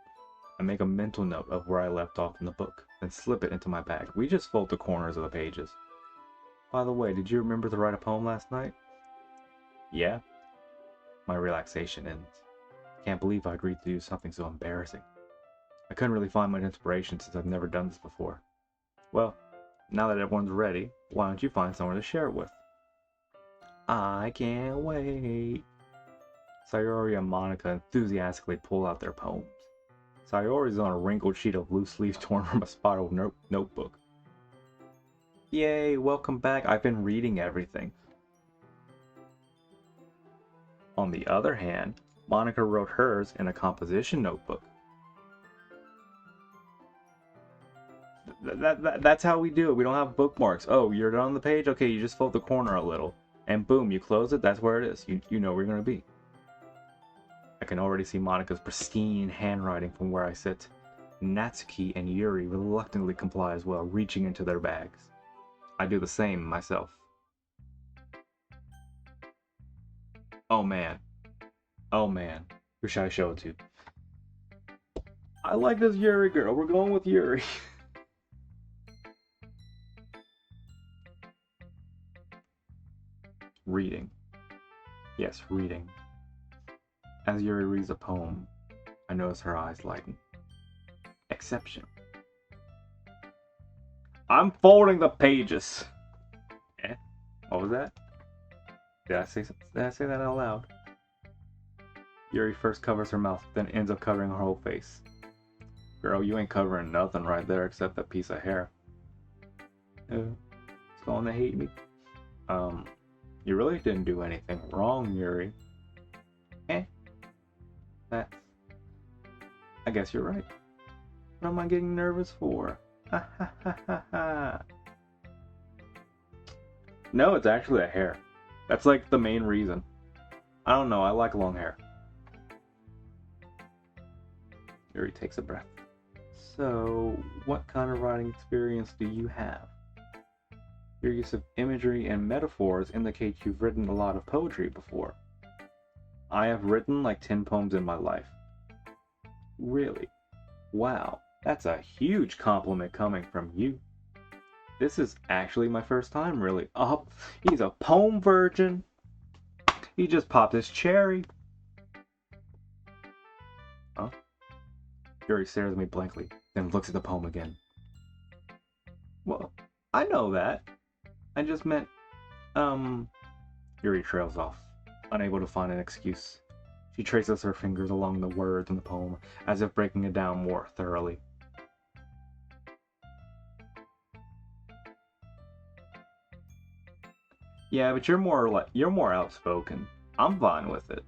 I make a mental note of where I left off in the book, then slip it into my bag. We just fold the corners of the pages. By the way, did you remember to write a poem last night? Yeah? My relaxation ends. Can't believe I agreed to do something so embarrassing. I couldn't really find much inspiration since I've never done this before. Well, now that everyone's ready, why don't you find someone to share it with? I can't wait. Sayori and Monica enthusiastically pull out their poems. Sayori's on a wrinkled sheet of loose leaves torn from a spiral notebook. Yay, welcome back. I've been reading everything. On the other hand, Monica wrote hers in a composition notebook. That's how we do it. We don't have bookmarks. Oh, you're on the page? Okay, you just fold the corner a little. And boom, you close it. That's where it is. You know where you're going to be. I can already see Monica's pristine handwriting from where I sit. Natsuki and Yuri reluctantly comply as well, reaching into their bags. I do the same myself. Oh man. Who should I show it to? I like this Yuri girl. We're going with Yuri. Reading. Yes, reading. As Yuri reads a poem, I notice her eyes lighten. Exception. I'm folding the pages. Eh? What was that? Did I say that out loud? Yuri first covers her mouth, then ends up covering her whole face. Girl, you ain't covering nothing right there except that piece of hair. It's going to hate me. You really didn't do anything wrong, Yuri. That's... I guess you're right. What am I getting nervous for? Ha ha ha ha ha. No, it's actually a hair. That's like the main reason. I don't know, I like long hair. Yuri takes a breath. So, what kind of writing experience do you have? Your use of imagery and metaphors indicates you've written a lot of poetry before. I have written like 10 poems in my life. Really? Wow, that's a huge compliment coming from you. This is actually my first time, really. Oh, he's a poem virgin. He just popped his cherry. Huh? Yuri stares at me blankly, then looks at the poem again. Well, I know that. I just meant, Yuri trails off, unable to find an excuse. She traces her fingers along the words in the poem, as if breaking it down more thoroughly. Yeah, but you're more outspoken. I'm fine with it.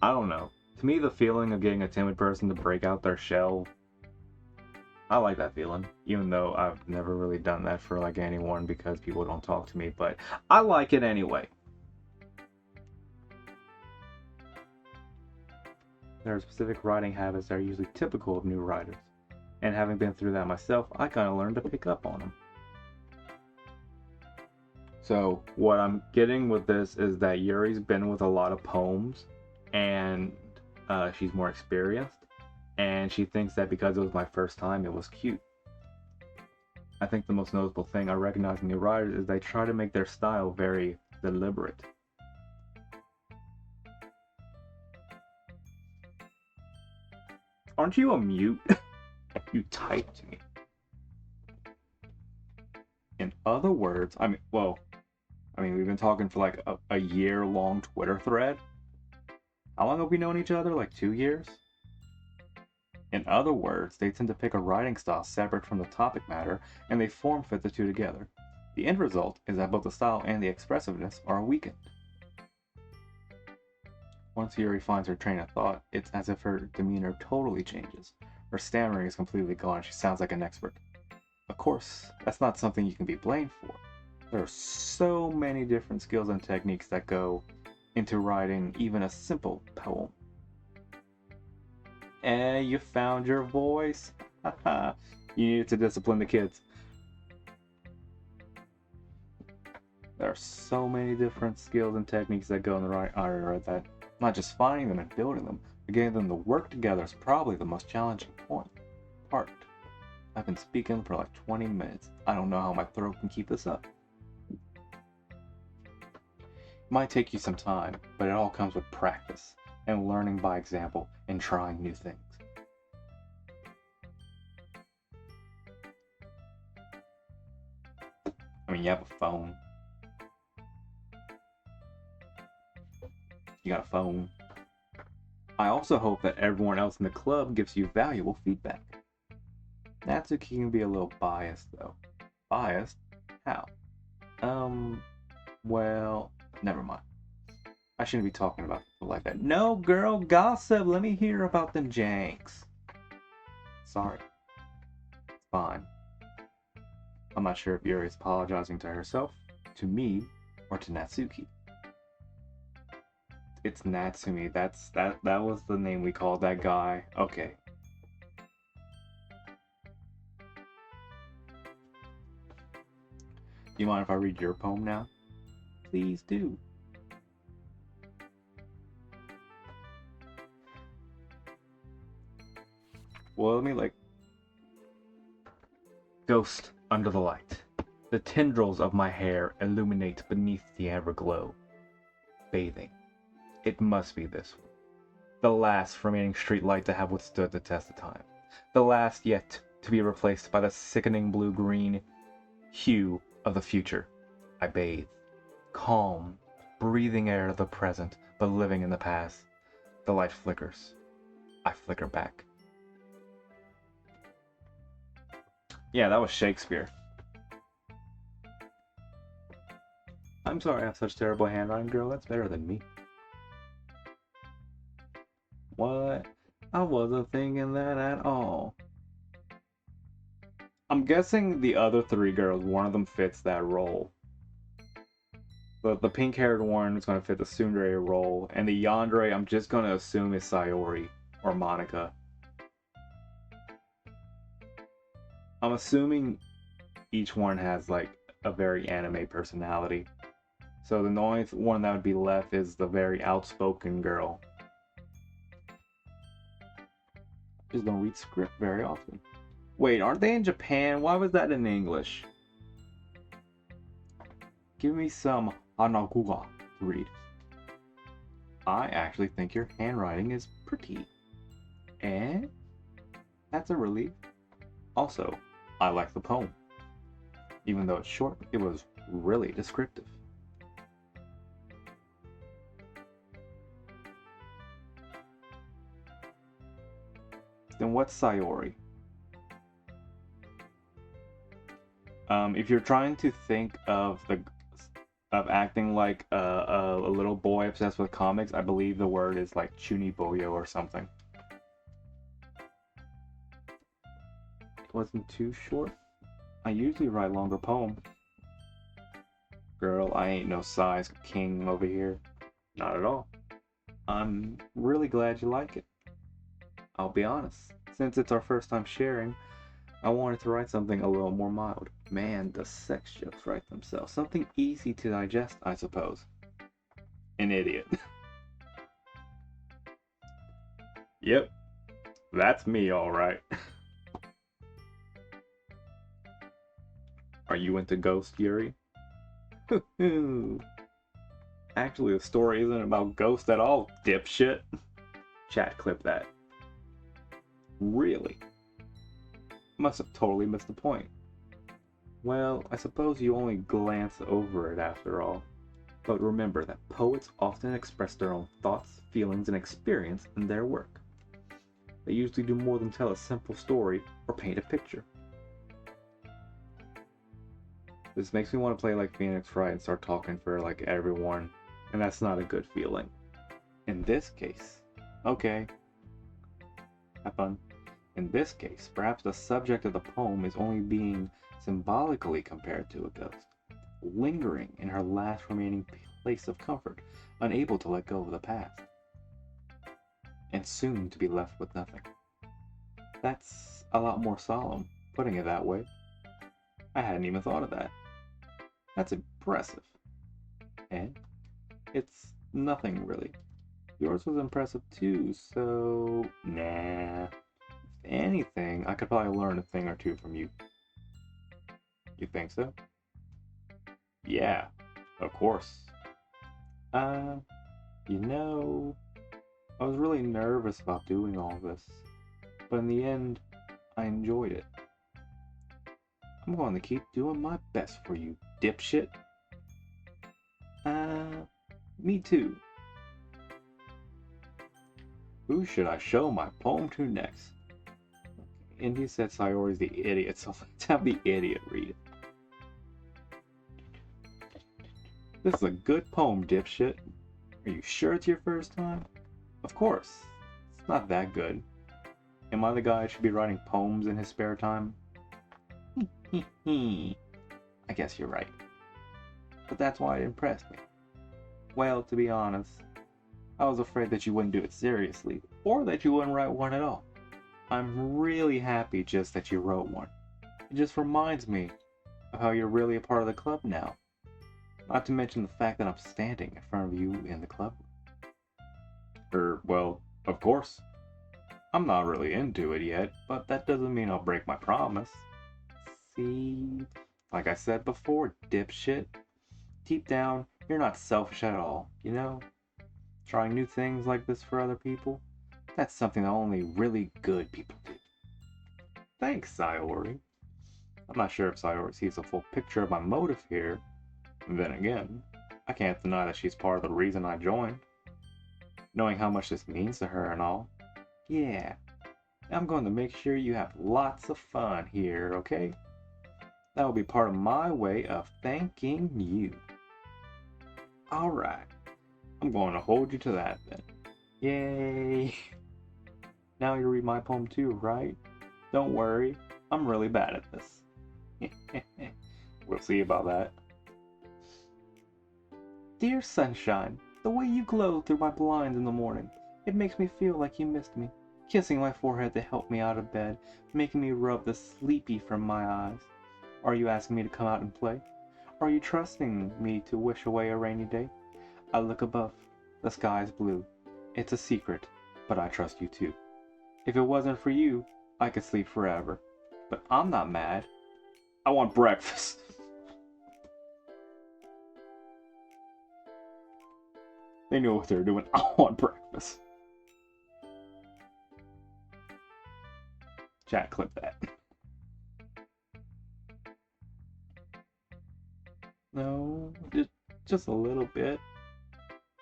I don't know. To me, the feeling of getting a timid person to break out their shell, I like that feeling. Even though I've never really done that for like anyone because people don't talk to me, but I like it anyway. There are specific writing habits that are usually typical of new writers, and having been through that myself, I kind of learned to pick up on them. So what I'm getting with this is that Yuri's been with a lot of poems, and she's more experienced, and she thinks that because it was my first time, it was cute. I think the most noticeable thing I recognize in new writers is they try to make their style very deliberate. Aren't you a mute? You typed to me. In other words, we've been talking for like a year-long Twitter thread. How long have we known each other? Like 2 years? In other words, they tend to pick a writing style separate from the topic matter, and they form-fit the two together. The end result is that both the style and the expressiveness are weakened. Once Yuri finds her train of thought, it's as if her demeanor totally changes. Her stammering is completely gone and she sounds like an expert. Of course, that's not something you can be blamed for. There are so many different skills and techniques that go into writing even a simple poem. You found your voice. You needed to discipline the kids. There are so many different skills and techniques that go in the writing. I already read that. Not just finding them and building them, but getting them to work together is probably the most challenging part. I've been speaking for like 20 minutes. I don't know how my throat can keep this up. It might take you some time, but it all comes with practice and learning by example and trying new things. I mean, you have a phone. You got a phone. I also hope that everyone else in the club gives you valuable feedback. Natsuki can be a little biased, though. Biased? How? Well, never mind. I shouldn't be talking about people like that. No, girl, gossip. Let me hear about them janks. Sorry. It's fine. I'm not sure if Yuri is apologizing to herself, to me, or to Natsuki. It's Natsumi. That was the name we called that guy. Okay. Do you mind if I read your poem now? Please do. Well, let me like... Ghost under the light. The tendrils of my hair illuminate beneath the everglow. Bathing. It must be this one. The last remaining streetlight to have withstood the test of time. The last yet to be replaced by the sickening blue-green hue of the future. I bathe. Calm, breathing air of the present, but living in the past. The light flickers. I flicker back. Yeah, that was Shakespeare. I'm sorry I have such terrible handwriting, girl. That's better than me. What? I wasn't thinking that at all. I'm guessing the other three girls, one of them fits that role. The pink-haired one is going to fit the tsundere role, and the yandere I'm just going to assume is Sayori or Monica. I'm assuming each one has like a very anime personality. So the only one that would be left is the very outspoken girl. Just don't read script very often. Wait, aren't they in Japan? Why was that in English? Give me some hanakuga to read. I actually think your handwriting is pretty. Eh? That's a relief. Also, I like the poem. Even though it's short, it was really descriptive. Then what's Sayori? If you're trying to think of acting like a little boy obsessed with comics, I believe the word is like chuniboyo or something. It wasn't too short. I usually write longer poems. Girl, I ain't no size king over here. Not at all. I'm really glad you like it. I'll be honest, since it's our first time sharing, I wanted to write something a little more mild. Man, the sex jokes write themselves. Something easy to digest, I suppose. An idiot. Yep, that's me, alright. Are you into Ghost, Yuri? Actually, the story isn't about ghosts at all, dipshit. Chat, clip that. Really? Must have totally missed the point. Well, I suppose you only glance over it after all. But remember that poets often express their own thoughts, feelings, and experience in their work. They usually do more than tell a simple story or paint a picture. This makes me want to play like Phoenix Wright and start talking for like everyone, and that's not a good feeling. In this case, okay, have fun. In this case, perhaps the subject of the poem is only being symbolically compared to a ghost, lingering in her last remaining place of comfort, unable to let go of the past, and soon to be left with nothing. That's a lot more solemn, putting it that way. I hadn't even thought of that. That's impressive. And it's nothing really. Yours was impressive too, so nah. If anything, I could probably learn a thing or two from you. You think so? Yeah, of course. You know, I was really nervous about doing all this, but in the end, I enjoyed it. I'm going to keep doing my best for you, dipshit. Me too. Who should I show my poem to next? Indy said Sayori's the idiot, so let's have the idiot read it. This is a good poem, dipshit. Are you sure it's your first time? Of course. It's not that good. Am I the guy who should be writing poems in his spare time? I guess you're right. But that's why it impressed me. Well, to be honest, I was afraid that you wouldn't do it seriously, or that you wouldn't write one at all. I'm really happy just that you wrote one. It just reminds me of how you're really a part of the club now. Not to mention the fact that I'm standing in front of you in the club. Well, of course. I'm not really into it yet, but that doesn't mean I'll break my promise. See? Like I said before, dipshit. Deep down, you're not selfish at all, you know? Trying new things like this for other people, that's something that only really good people do. Thanks, Sayori. I'm not sure if Sayori sees a full picture of my motive here. Then again, I can't deny that she's part of the reason I joined. Knowing how much this means to her and all. Yeah, I'm going to make sure you have lots of fun here, okay? That will be part of my way of thanking you. Alright, I'm going to hold you to that then. Yay! Now you read my poem too, right? Don't worry, I'm really bad at this. We'll see about that. Dear sunshine, the way you glow through my blinds in the morning, it makes me feel like you missed me. Kissing my forehead to help me out of bed, making me rub the sleepy from my eyes. Are you asking me to come out and play? Are you trusting me to wish away a rainy day? I look above. The sky is blue. It's a secret, but I trust you too. If it wasn't for you, I could sleep forever. But I'm not mad. I want breakfast. They know what they're doing. I want breakfast. Chat, clip that. No, just a little bit.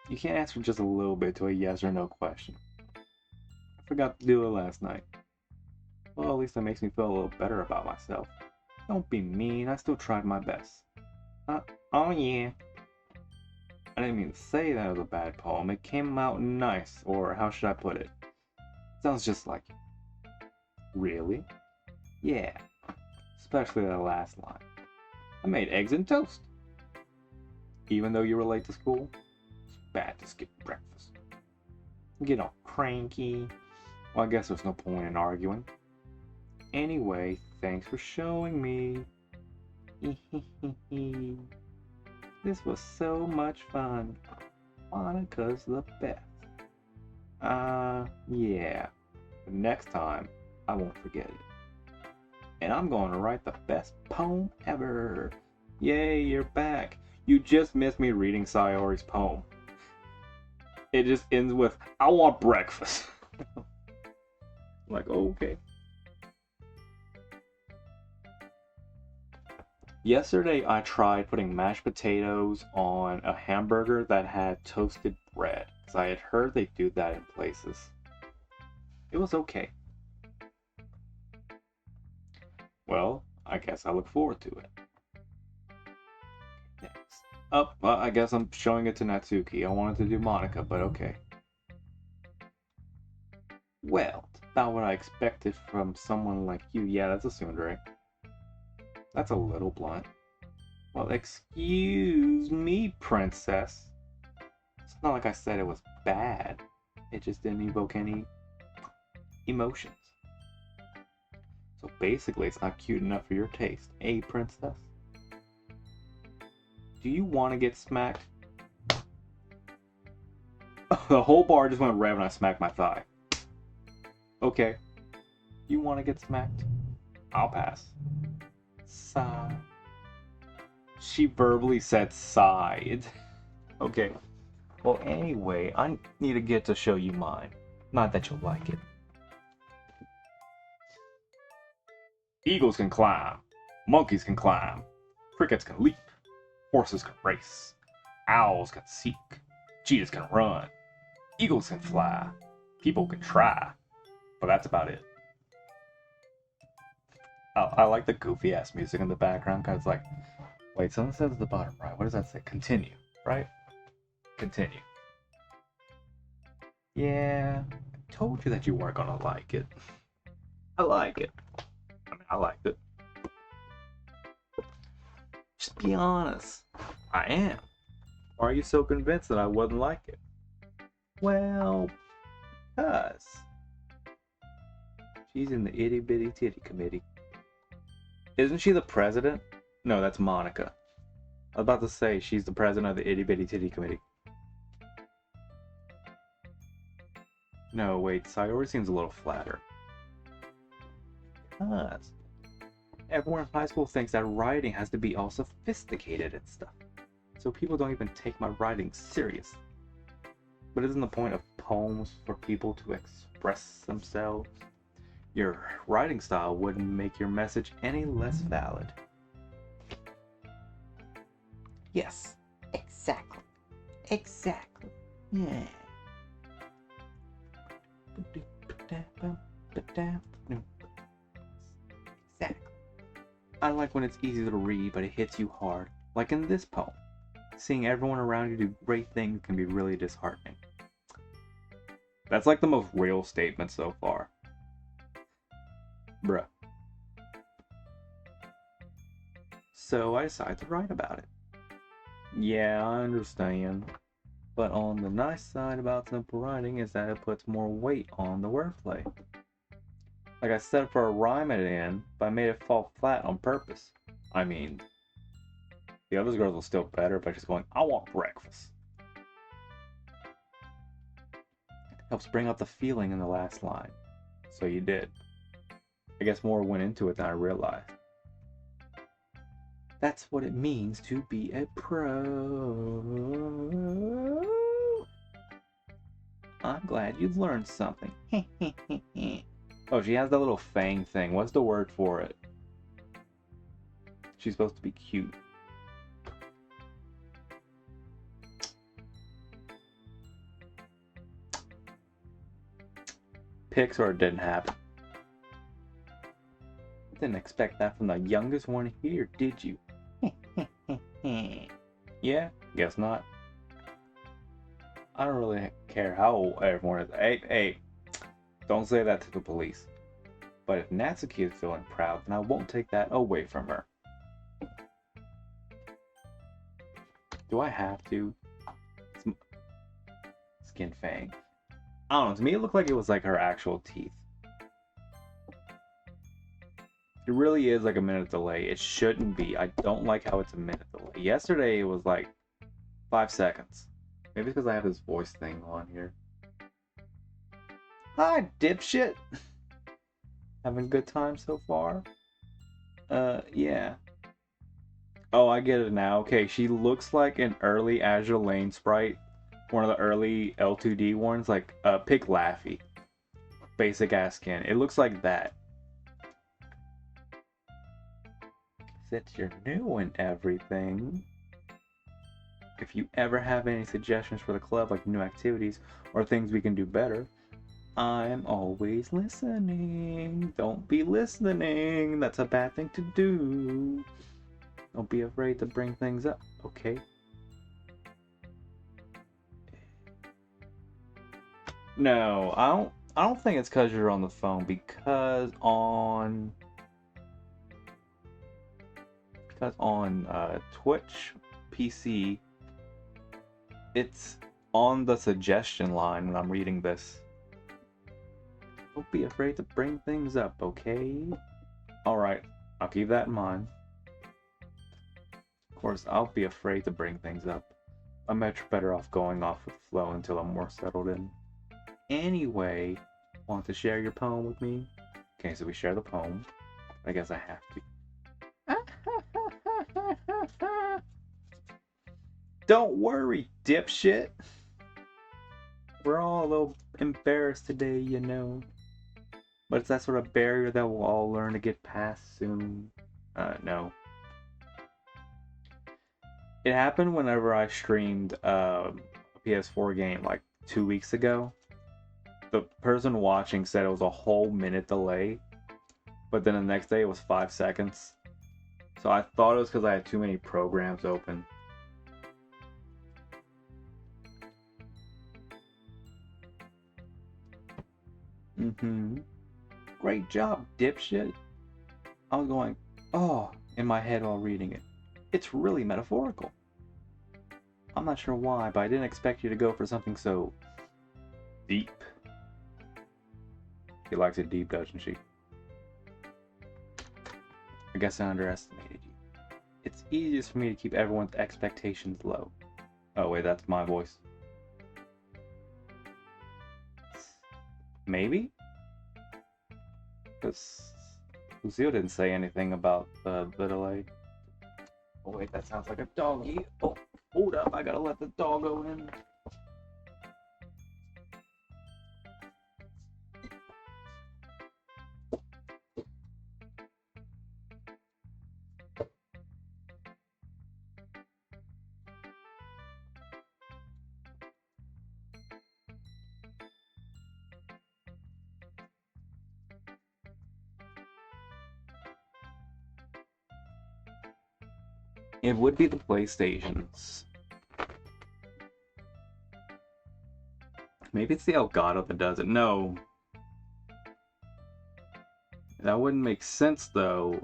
You can't answer just a little bit to a yes or no question. I forgot to do it last night. Well, at least that makes me feel a little better about myself. Don't be mean, I still tried my best. Oh yeah. I didn't mean to say that was a bad poem. It came out nice, or how should I put it? Sounds just like you. Really? Yeah. Especially that last line. I made eggs and toast. Even though you were late to school, it's bad to skip breakfast. Get all cranky. Well, I guess there's no point in arguing. Anyway, thanks for showing me. This was so much fun. Monica's the best. Yeah. But next time, I won't forget it. And I'm going to write the best poem ever. Yay, you're back. You just missed me reading Sayori's poem. It just ends with, I want breakfast. Like, okay. Yesterday I tried putting mashed potatoes on a hamburger that had toasted bread, because I had heard they do that in places. It was okay. Well, I guess I look forward to it. Next. I guess I'm showing it to Natsuki. I wanted to do Monica, but okay. Well, it's about what I expected from someone like you. Yeah, that's a tsundere. That's a little blunt. Well, excuse me, princess. It's not like I said it was bad. It just didn't evoke any emotions. So basically, it's not cute enough for your taste, eh, princess? Do you want to get smacked? The whole bar just went red when I smacked my thigh. Okay. You want to get smacked? I'll pass. Sigh. She verbally said sighed. Okay. Well, anyway, I need to get to show you mine. Not that you'll like it. Eagles can climb. Monkeys can climb. Crickets can leap. Horses can race. Owls can seek. Cheetahs can run. Eagles can fly. People can try. But that's about it. I like the goofy ass music in the background because it's like, wait, something says at the bottom right. What does that say? Continue, right? Continue. Yeah, I told you that you weren't gonna like it. I like it. I mean, I liked it. Just be honest. I am. Why are you so convinced that I wouldn't like it? Well, because she's in the itty bitty titty committee. Isn't she the president? No, that's Monica. I was about to say she's the president of the itty bitty titty committee. No, wait, Sayori seems a little flatter. Because everyone in high school thinks that writing has to be all sophisticated and stuff. So people don't even take my writing serious. But isn't the point of poems for people to express themselves? Your writing style wouldn't make your message any less valid. Yes, exactly. Exactly. Yeah. Exactly. I like when it's easy to read, but it hits you hard. Like in this poem. Seeing everyone around you do great things can be really disheartening. That's like the most real statement so far. Bruh. So I decided to write about it. Yeah, I understand. But on the nice side about simple writing is that it puts more weight on the wordplay. Like I said for a rhyme at the end, but I made it fall flat on purpose. I mean, the other girls were still better by just going, I want breakfast. Helps bring out the feeling in the last line. So you did. I guess more went into it than I realized. That's what it means to be a pro. I'm glad you learned something. Oh, she has that little fang thing. What's the word for it? She's supposed to be cute. Pixar didn't happen. Didn't expect that from the youngest one here, did you? Yeah, guess not. I don't really care how old everyone is. Hey, don't say that to the police. But if Natsuki is feeling proud, then I won't take that away from her. Do I have to? Skin fang. I don't know, to me it looked like it was like her actual teeth. It really is like a minute delay. It shouldn't be. I don't like how it's a minute delay. Yesterday it was like 5 seconds. Maybe because I have this voice thing on here. Hi, dipshit! Having a good time so far? Yeah. Oh, I get it now. Okay, she looks like an early Azure Lane sprite. One of the early L2D ones, like Pick Laffy. Basic ass skin. It looks like that. Since you're new and everything, if you ever have any suggestions for the club, like new activities or things we can do better, I'm always listening. Don't be listening. That's a bad thing to do. Don't be afraid to bring things up, okay? No, I don't think it's because you're on the phone, because on Twitch PC it's on the suggestion line when I'm reading this. Don't be afraid to bring things up, okay? Alright, I'll keep that in mind. Of course, I'll be afraid to bring things up. I'm much better off going off with the flow until I'm more settled in. Anyway, want to share your poem with me? Okay, so we share the poem. I guess I have to. Don't worry, dipshit. We're all a little embarrassed today, you know. But it's that sort of barrier that we'll all learn to get past soon. No. It happened whenever I streamed a PS4 game like 2 weeks ago. The person watching said it was a whole minute delay, but then the next day it was 5 seconds. So I thought it was because I had too many programs open. Great job, dipshit. I was going, oh, in my head while reading it. It's really metaphorical. I'm not sure why, but I didn't expect you to go for something so deep. She likes it deep, doesn't she? I guess I underestimated you. It's easiest for me to keep everyone's expectations low. Oh wait, that's my voice. Maybe? Because Lucille didn't say anything about the delay. Oh wait, that sounds like a doggy. Oh, hold up, I gotta let the doggo in. It would be the PlayStations. Maybe it's the Elgato that does it. No. That wouldn't make sense, though,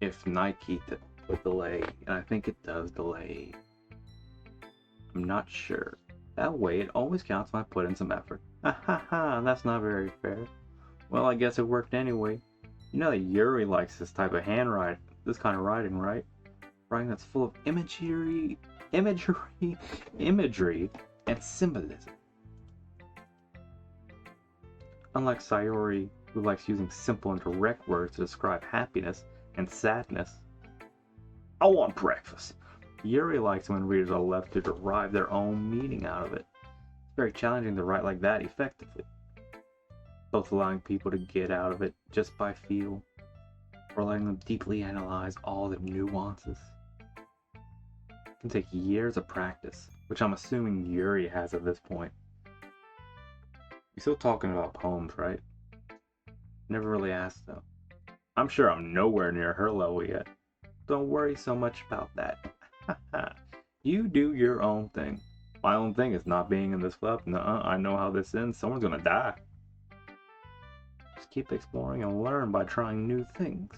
if Nikke would delay. And I think it does delay. I'm not sure. That way, it always counts when I put in some effort. Ha ha ha, that's not very fair. Well, I guess it worked anyway. You know that Yuri likes this type of handwriting, this kind of writing, right? Writing that's full of imagery, and symbolism. Unlike Sayori, who likes using simple and direct words to describe happiness and sadness. I want breakfast. Yuri likes when readers are left to derive their own meaning out of it. It's very challenging to write like that effectively, both allowing people to get out of it just by feel, or letting them deeply analyze all the nuances. It can take years of practice, which I'm assuming Yuri has at this point. You're still talking about poems, right? Never really asked, though. I'm sure I'm nowhere near her level yet. Don't worry so much about that. You do your own thing. My own thing is not being in this club. Nuh-uh, I know how this ends. Someone's gonna die. Just keep exploring and learn by trying new things.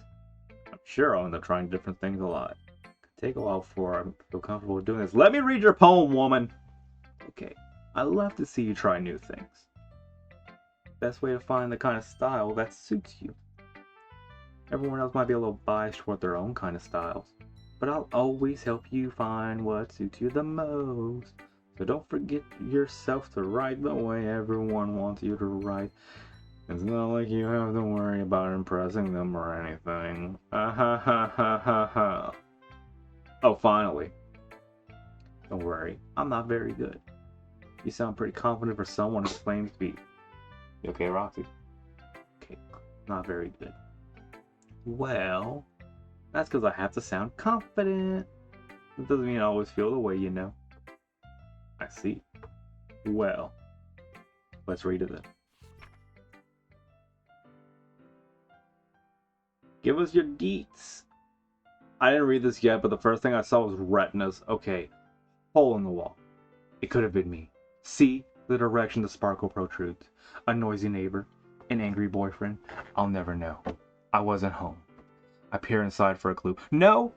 I'm sure I'll end up trying different things a lot. Could take a while before I feel comfortable doing this. Let me read your poem, woman! Okay, I love to see you try new things. Best way to find the kind of style that suits you. Everyone else might be a little biased toward their own kind of styles, but I'll always help you find what suits you the most. So don't forget yourself to write the way everyone wants you to write. It's not like you have to worry about impressing them or anything. Ha ha ha ha ha. Oh, finally. Don't worry, I'm not very good. You sound pretty confident for someone who claims to be. You okay, Roxy? Okay, not very good. Well, that's because I have to sound confident. It doesn't mean I always feel the way, you know. I see. Well, let's read it then. Give us your deets. I didn't read this yet, but the first thing I saw was retinas. Okay, hole in the wall. It could have been me. See the direction the sparkle protrudes. A noisy neighbor. An angry boyfriend. I'll never know. I wasn't home. I peer inside for a clue. No!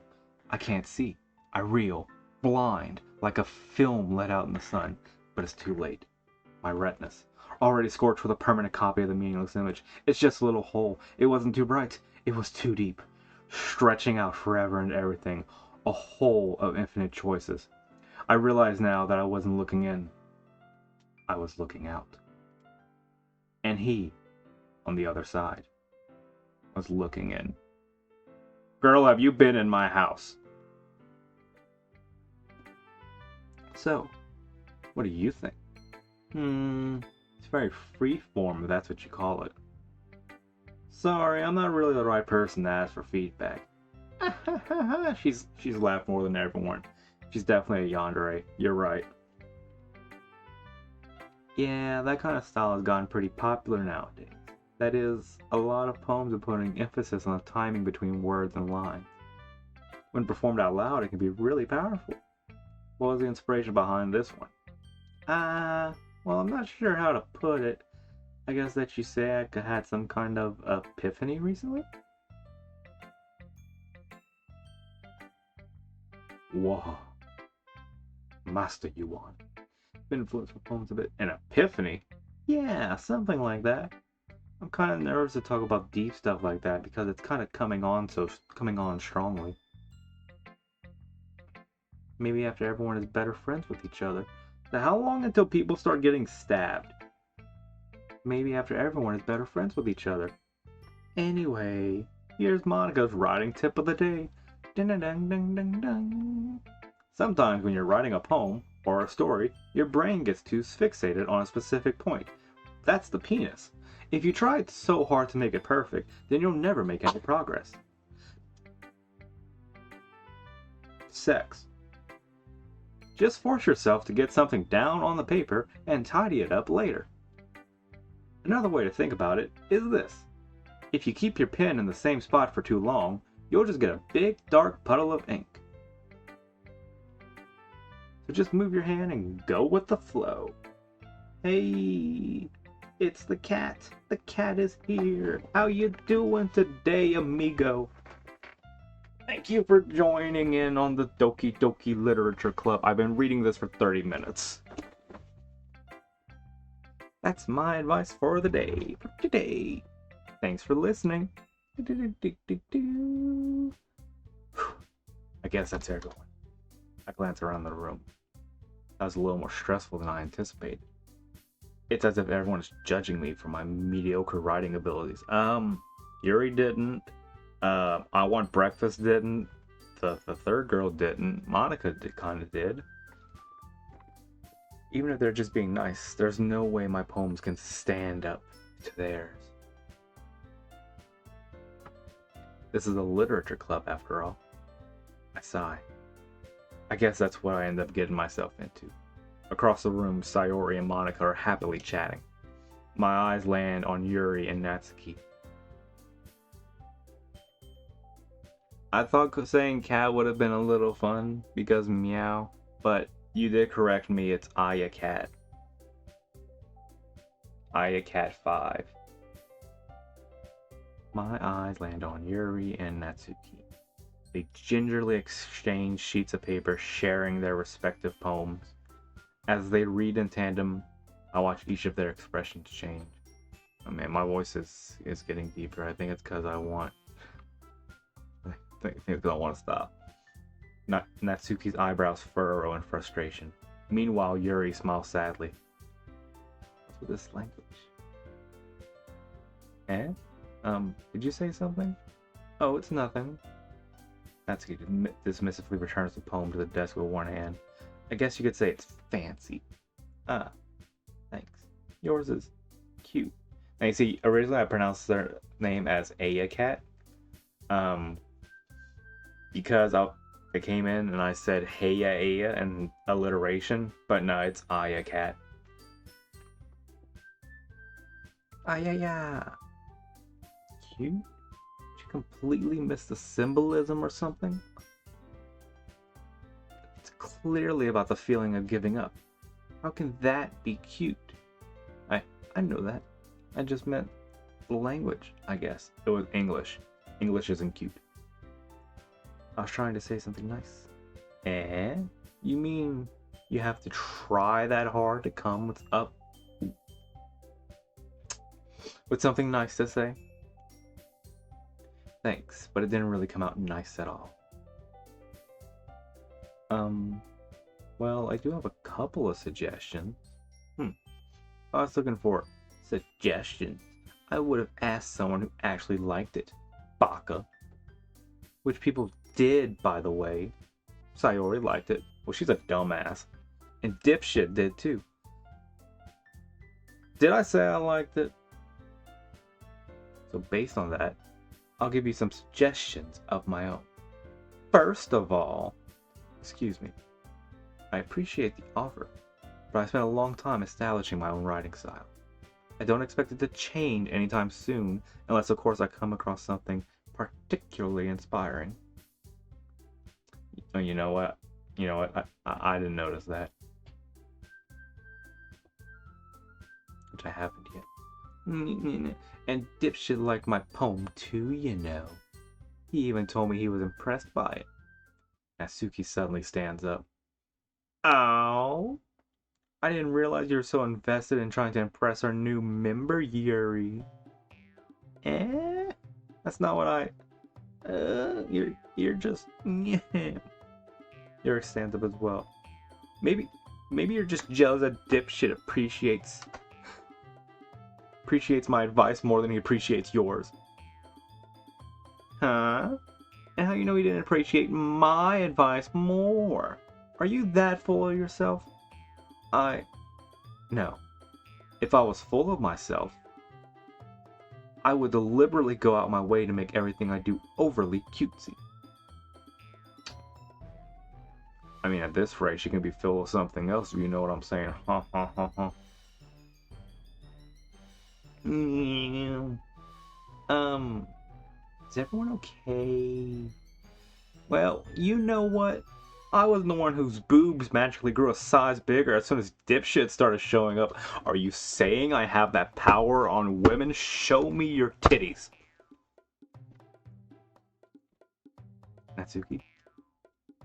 I can't see. I reel. Blind. Like a film let out in the sun. But it's too late. My retinas. Already scorched with a permanent copy of the meaningless image. It's just a little hole. It wasn't too bright. It was too deep. Stretching out forever and everything. A hole of infinite choices. I realize now that I wasn't looking in. I was looking out. And he, on the other side, was looking in. Girl, have you been in my house? So, what do you think? It's very freeform, if that's what you call it. Sorry, I'm not really the right person to ask for feedback. She's laughed more than everyone. She's definitely a yandere. You're right. Yeah, that kind of style has gotten pretty popular nowadays. That is, a lot of poems are putting emphasis on the timing between words and lines. When performed out loud, it can be really powerful. What was the inspiration behind this one? Well, I'm not sure how to put it. I guess that you say I had some kind of epiphany recently? Whoa. Master Yuan. Been influenced by poems a bit. An epiphany? Yeah, something like that. I'm kind of nervous to talk about deep stuff like that because it's kind of coming on strongly. Maybe after everyone is better friends with each other. Now, how long until people start getting stabbed? maybe after everyone is better friends with each other. Anyway, here's Monica's writing tip of the day. Dun dun dun dun dun dun. Sometimes when you're writing a poem or a story, your brain gets too fixated on a specific point. That's the penis. If you try so hard to make it perfect, then you'll never make any progress. Sex. Just force yourself to get something down on the paper and tidy it up later. Another way to think about it is this. If you keep your pen in the same spot for too long, you'll just get a big dark puddle of ink. So just move your hand and go with the flow. Hey, it's the cat. The cat is here. How you doing today, amigo? Thank you for joining in on the Doki Doki Literature Club. I've been reading this for 30 minutes. That's my advice for the day, for today. Thanks for listening. I guess that's everyone. I glance around the room. That was a little more stressful than I anticipated. It's as if everyone is judging me for my mediocre writing abilities. Yuri didn't. I Want Breakfast didn't. The third girl didn't. Monica kind of did. Even if they're just being nice, there's no way my poems can stand up to theirs. This is a literature club after all. I sigh. I guess that's what I end up getting myself into. Across the room, Sayori and Monica are happily chatting. My eyes land on Yuri and Natsuki. I thought saying cat would have been a little fun because meow, but you did correct me, it's Aya Cat. Aya Cat 5. My eyes land on Yuri and Natsuki. They gingerly exchange sheets of paper, sharing their respective poems. As they read in tandem, I watch each of their expressions change. Oh man, my voice is getting deeper. I think it's because I want to stop. Natsuki's eyebrows furrow in frustration. Meanwhile, Yuri smiles sadly. What's with this language? Did you say something? Oh, it's nothing. Natsuki dismissively returns the poem to the desk with one hand. I guess you could say it's fancy. Ah, thanks. Yours is cute. Now you see, originally I pronounced their name as Aya Cat. Because I came in and I said Heya Aya and alliteration, but no, it's Aya Cat. Ayaya. Cute? Did you completely miss the symbolism or something? It's clearly about the feeling of giving up. How can that be cute? I know that. I just meant the language, I guess. It was English. English isn't cute. I was trying to say something nice. You mean you have to try that hard to come with something nice to say? Thanks, but it didn't really come out nice at all. Well, I do have a couple of suggestions. I was looking for suggestions. I would have asked someone who actually liked it. Baka. Which people did, by the way. Sayori liked it. Well, she's a dumbass. And Dipshit did too. Did I say I liked it? So based on that, I'll give you some suggestions of my own. First of all, excuse me, I appreciate the offer, but I spent a long time establishing my own writing style. I don't expect it to change anytime soon, unless of course I come across something particularly inspiring. You know what? I didn't notice that. Which I haven't yet. And Dipshit liked my poem too, you know. He even told me he was impressed by it. Natsuki suddenly stands up. Ow! I didn't realize you were so invested in trying to impress our new member, Yuri. That's not what I... You're just... Yuri stands up as well. Maybe you're just jealous that Dipshit appreciates appreciates my advice more than he appreciates yours. Huh? And how you know he didn't appreciate my advice more? Are you that full of yourself? No. If I was full of myself, I would deliberately go out my way to make everything I do overly cutesy. I mean, at this rate, she can be filled with something else, if you know what I'm saying. Ha ha ha ha. Is everyone okay? Well, you know what? I wasn't the one whose boobs magically grew a size bigger as soon as dipshit started showing up. Are you saying I have that power on women? Show me your titties. Natsuki?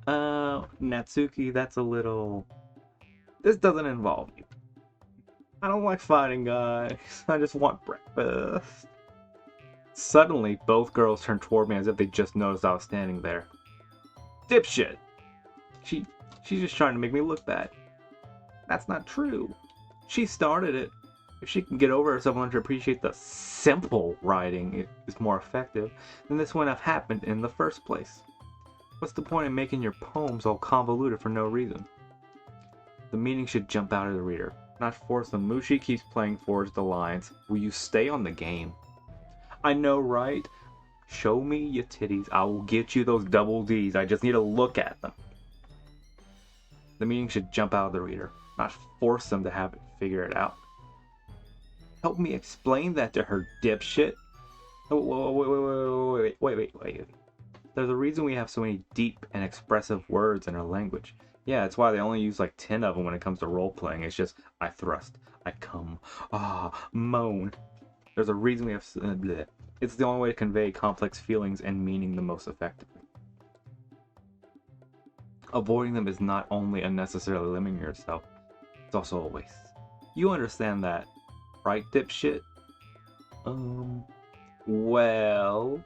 Natsuki, that's a little... This doesn't involve you. I don't like fighting, guys. I just want breakfast. Suddenly, both girls turned toward me as if they just noticed I was standing there. Dipshit! She's just trying to make me look bad. That's not true. She started it. If she can get over herself and to appreciate the simple writing is more effective, then this wouldn't have happened in the first place. What's the point in making your poems all convoluted for no reason? The meaning should jump out of the reader, not force them. Mushi keeps playing Forge the Lines. Will you stay on the game? I know, right? Show me your titties. I will get you those double D's. I just need to look at them. The meaning should jump out of the reader, not force them to have it figure it out. Help me explain that to her, dipshit. Wait. There's a reason we have so many deep and expressive words in our language. Yeah, that's why they only use like 10 of them when it comes to role-playing. It's just, I thrust, I come, moan. There's a reason we have... bleh. It's the only way to convey complex feelings and meaning the most effectively. Avoiding them is not only unnecessarily limiting yourself, it's also a waste. You understand that, right, dipshit? Well...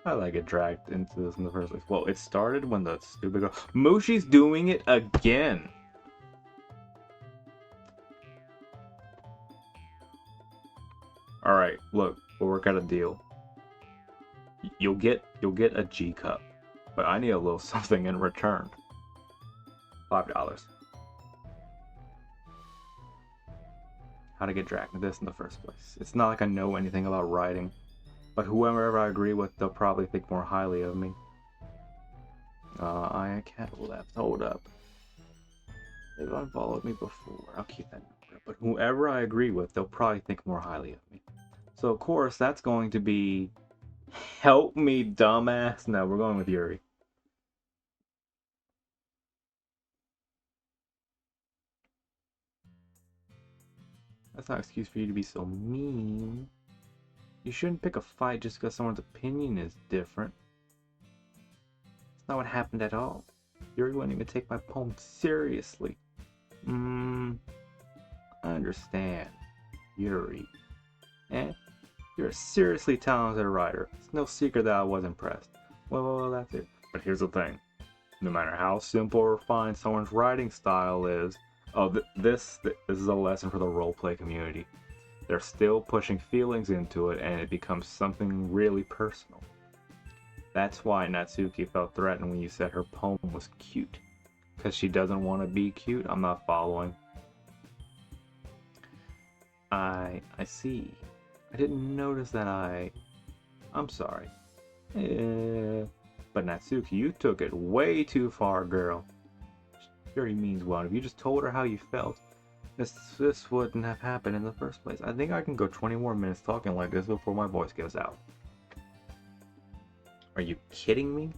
How did I get dragged into this in the first place? Well, it started when the stupid girl... Mushi's doing it again! Alright, look, we'll work out a deal. You'll get a G cup, but I need a little something in return. $5. How to get dragged into this in the first place? It's not like I know anything about writing, but whoever I agree with, they'll probably think more highly of me. I can't left. Hold up. They've unfollowed me before. I'll keep that number. But whoever I agree with, they'll probably think more highly of me. So, of course, that's going to be... Help me, dumbass. No, we're going with Yuri. That's not an excuse for you to be so mean. You shouldn't pick a fight just because someone's opinion is different. That's not what happened at all. Yuri wouldn't even take my poem seriously. I understand. Yuri. You're a seriously talented writer. It's no secret that I was impressed. Well, that's it. But here's the thing. No matter how simple or refined someone's writing style is, this is a lesson for the roleplay community. They're still pushing feelings into it, and it becomes something really personal. That's why Natsuki felt threatened when you said her poem was cute. Because she doesn't want to be cute? I'm not following. I see. I didn't notice that I'm sorry. But Natsuki, you took it way too far, girl. Yuri means well. If you just told her how you felt, this wouldn't have happened in the first place. I think I can go 20 more minutes talking like this before my voice gives out. Are you kidding me?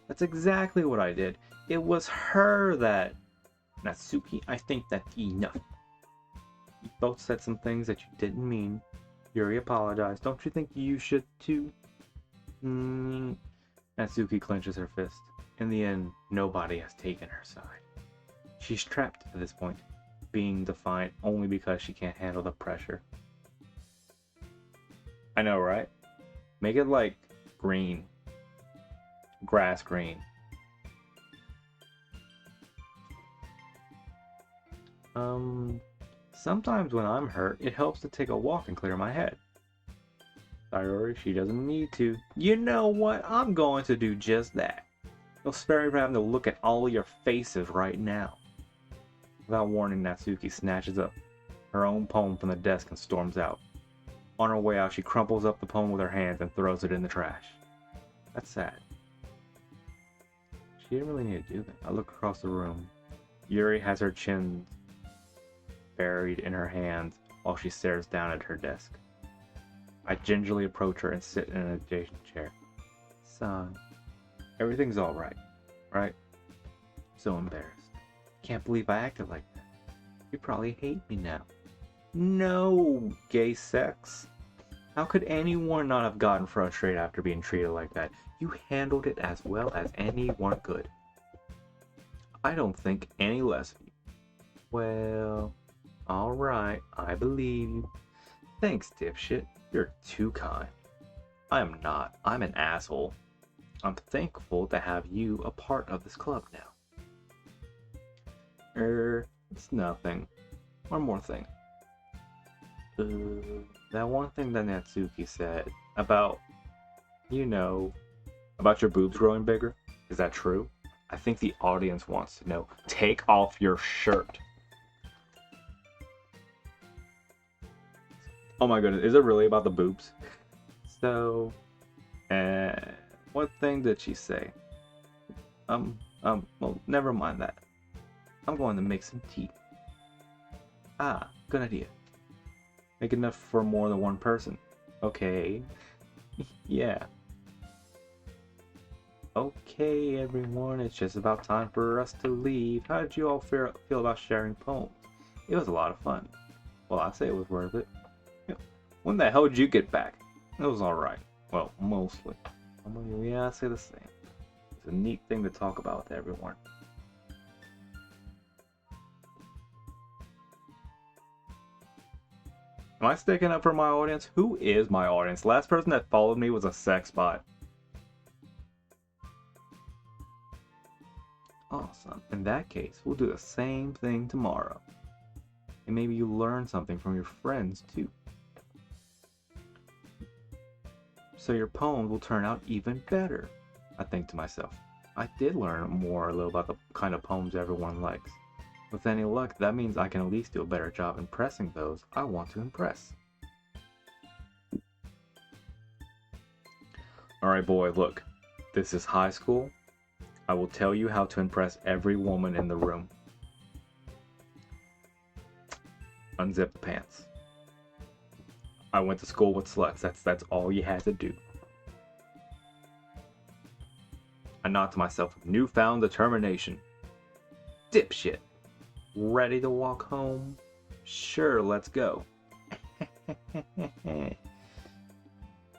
That's exactly what I did. It was her that... Natsuki, I think that's enough. You both said some things that you didn't mean. Yuri apologized. Don't you think you should too? Natsuki clenches her fist. In the end, nobody has taken her side. She's trapped at this point, being defiant only because she can't handle the pressure. I know, right? Make it like green. Grass green. Sometimes when I'm hurt, it helps to take a walk and clear my head. Sayori, she doesn't need to. You know what? I'm going to do just that. You'll spare me from having to look at all your faces right now. Without warning, Natsuki snatches up her own poem from the desk and storms out. On her way out, she crumples up the poem with her hands and throws it in the trash. That's sad. She didn't really need to do that. I look across the room. Yuri has her chin buried in her hands while she stares down at her desk. I gingerly approach her and sit in an adjacent chair. Son, everything's alright, right? So embarrassed. Can't believe I acted like that. You probably hate me now. No, gay sex. How could anyone not have gotten frustrated after being treated like that? You handled it as well as anyone could. I don't think any less of you. Well, alright, I believe you. Thanks, dipshit. You're too kind. I am not. I'm an asshole. I'm thankful to have you a part of this club now. It's nothing. One more thing. That one thing that Natsuki said about, about your boobs growing bigger. Is that true? I think the audience wants to know. Take off your shirt. Oh my goodness, is it really about the boobs? So, what thing did she say? Well, never mind that. I'm going to make some tea. Ah, good idea. Make enough for more than one person. Okay. Yeah. Okay, everyone, it's just about time for us to leave. How did you all feel about sharing poems? It was a lot of fun. Well, I say it was worth it. When the hell did you get back? It was alright. Well, mostly. Yeah, I say the same. It's a neat thing to talk about with everyone. Am I sticking up for my audience? Who is my audience? Last person that followed me was a sex bot. Awesome. In that case, we'll do the same thing tomorrow. And maybe you learn something from your friends too. So your poems will turn out even better. I think to myself. I did learn a little about the kind of poems everyone likes. With any luck, that means I can at least do a better job impressing those I want to impress. Alright boy, look. This is high school. I will tell you how to impress every woman in the room. Unzip the pants. I went to school with sluts. That's all you had to do. I nod to myself with newfound determination. Dipshit. Ready to walk home? Sure, let's go.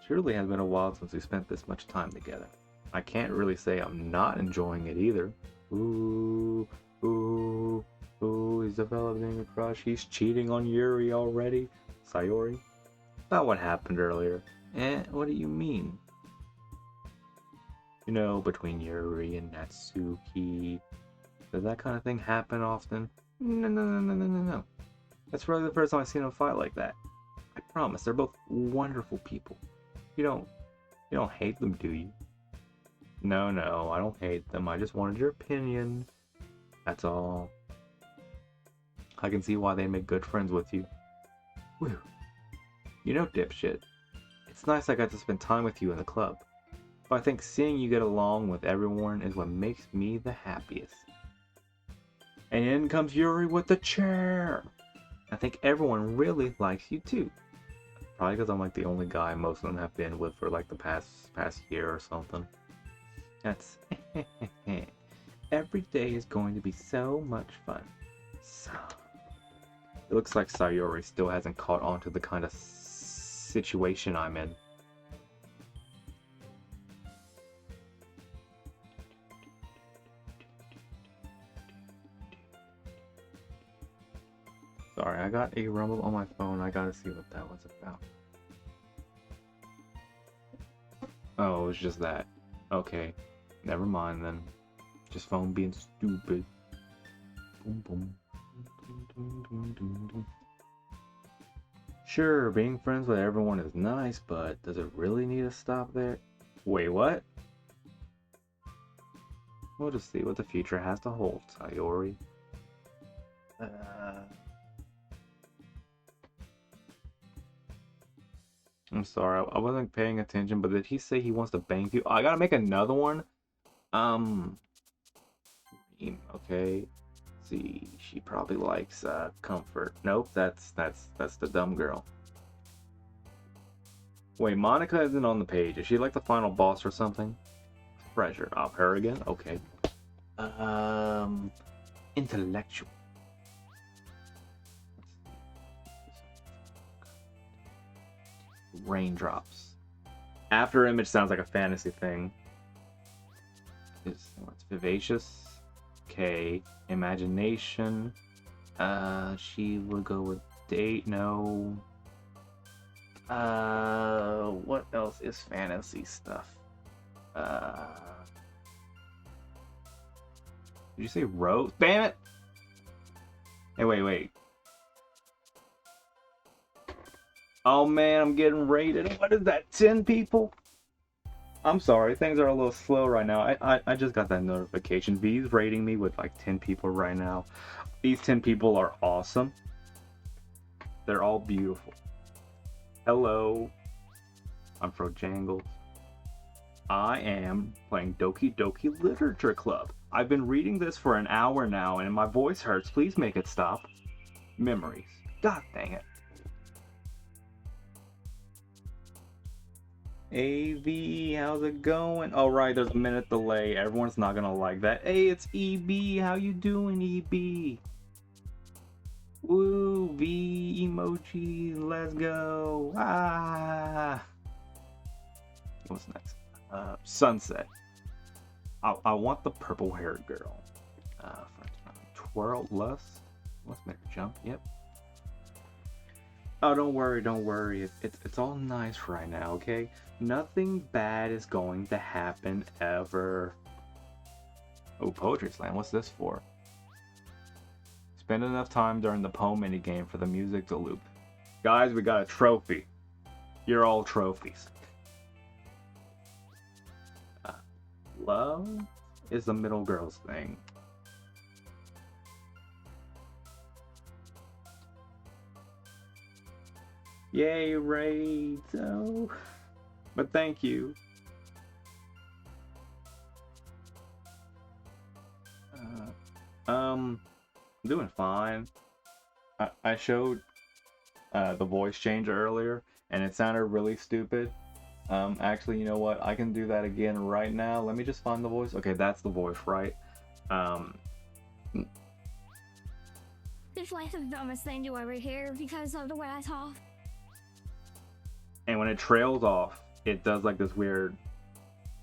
Surely has been a while since we spent this much time together. I can't really say I'm not enjoying it either. Ooh, he's developing a crush. He's cheating on Yuri already. Sayori? About what happened earlier. What do you mean? You know, between Yuri and Natsuki. Does that kind of thing happen often? No. That's really the first time I've seen them fight like that. I promise, they're both wonderful people. You don't hate them, do you? No, I don't hate them. I just wanted your opinion. That's all. I can see why they make good friends with you. Whew. You know, dipshit, it's nice I got to spend time with you in the club. But I think seeing you get along with everyone is what makes me the happiest. And in comes Yuri with the chair. I think everyone really likes you too. Probably because I'm like the only guy most of them have been with for like the past year or something. That's every day is going to be so much fun. So it looks like Sayori still hasn't caught on to the kind of situation I'm in. Sorry, I got a rumble on my phone. I gotta see what that was about. Oh, it was just that. Okay, never mind then. Just phone being stupid. Boom, boom. Dun, dun, dun, dun, dun. Sure, being friends with everyone is nice, but does it really need to stop there? Wait, what? We'll just see what the future has to hold, Sayori. I'm sorry, I wasn't paying attention, but did he say he wants to bang you? Oh, I gotta make another one? Okay. See, she probably likes comfort. Nope, that's the dumb girl. Wait, Monica isn't on the page. Is she like the final boss or something? Treasure. Oh, her again? Okay. Intellectual. Raindrops. After image sounds like a fantasy thing. It's vivacious. Okay. Imagination. She would go with date. No. What else is fantasy stuff? Did you say rose? Damn it! Hey, wait. Oh man, I'm getting rated. What is that? 10 people? I'm sorry, things are a little slow right now. I just got that notification. V's rating me with like 10 people right now. These 10 people are awesome. They're all beautiful. Hello. I'm from Jangles. I am playing Doki Doki Literature Club. I've been reading this for an hour now and my voice hurts. Please make it stop. Memories. God dang it. AV, how's it going? Oh right, there's a minute delay. Everyone's not gonna like that. Hey, it's EB. How you doing, EB? Woo, V emoji. Let's go. Ah. What's next? Sunset. I want the purple-haired girl. Twirl Lust. Let's make her jump. Yep. Oh, don't worry. It's all nice right now, okay? Nothing bad is going to happen ever. Oh, Poetry Slam. What's this for? Spend enough time during the poem minigame for the music to loop. Guys, we got a trophy. You're all trophies. Love is the middle girl's thing. Yay, raids. Oh. But thank you. I'm doing fine. I showed the voice change earlier and it sounded really stupid. Actually, you know what? I can do that again right now. Let me just find the voice. Okay, that's the voice, right? It's like the dumbest thing to ever hear because of the way I talk. And when it trails off, it does like this weird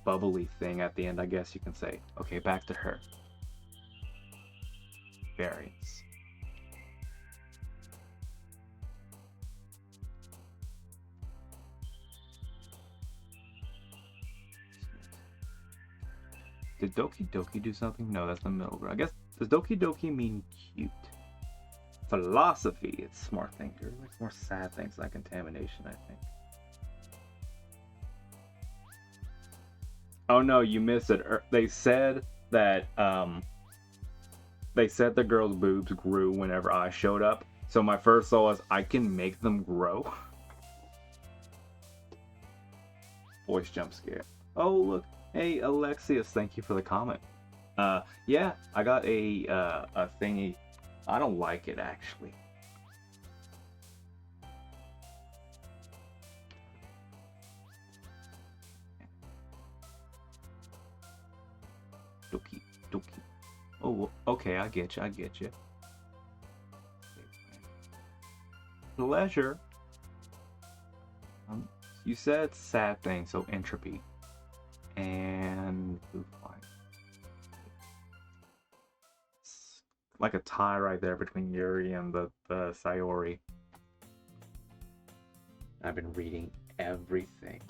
bubbly thing at the end, I guess you can say. Okay, back to her. Variants. Did Doki Doki do something? No, that's the middle girl. I guess, does Doki Doki mean cute? Philosophy, it's smart thinker. Like more sad things like contamination, I think. Oh no, you missed it. They said that the girl's boobs grew whenever I showed up. So my first thought was I can make them grow. Voice jump scare. Oh look, hey Alexius, thank you for the comment. Yeah, I got a thingy. I don't like it actually. Doki, Doki. Oh, okay, I get you. Pleasure. You said sad thing, so entropy. And like a tie right there between Yuri and the Sayori. I've been reading everything.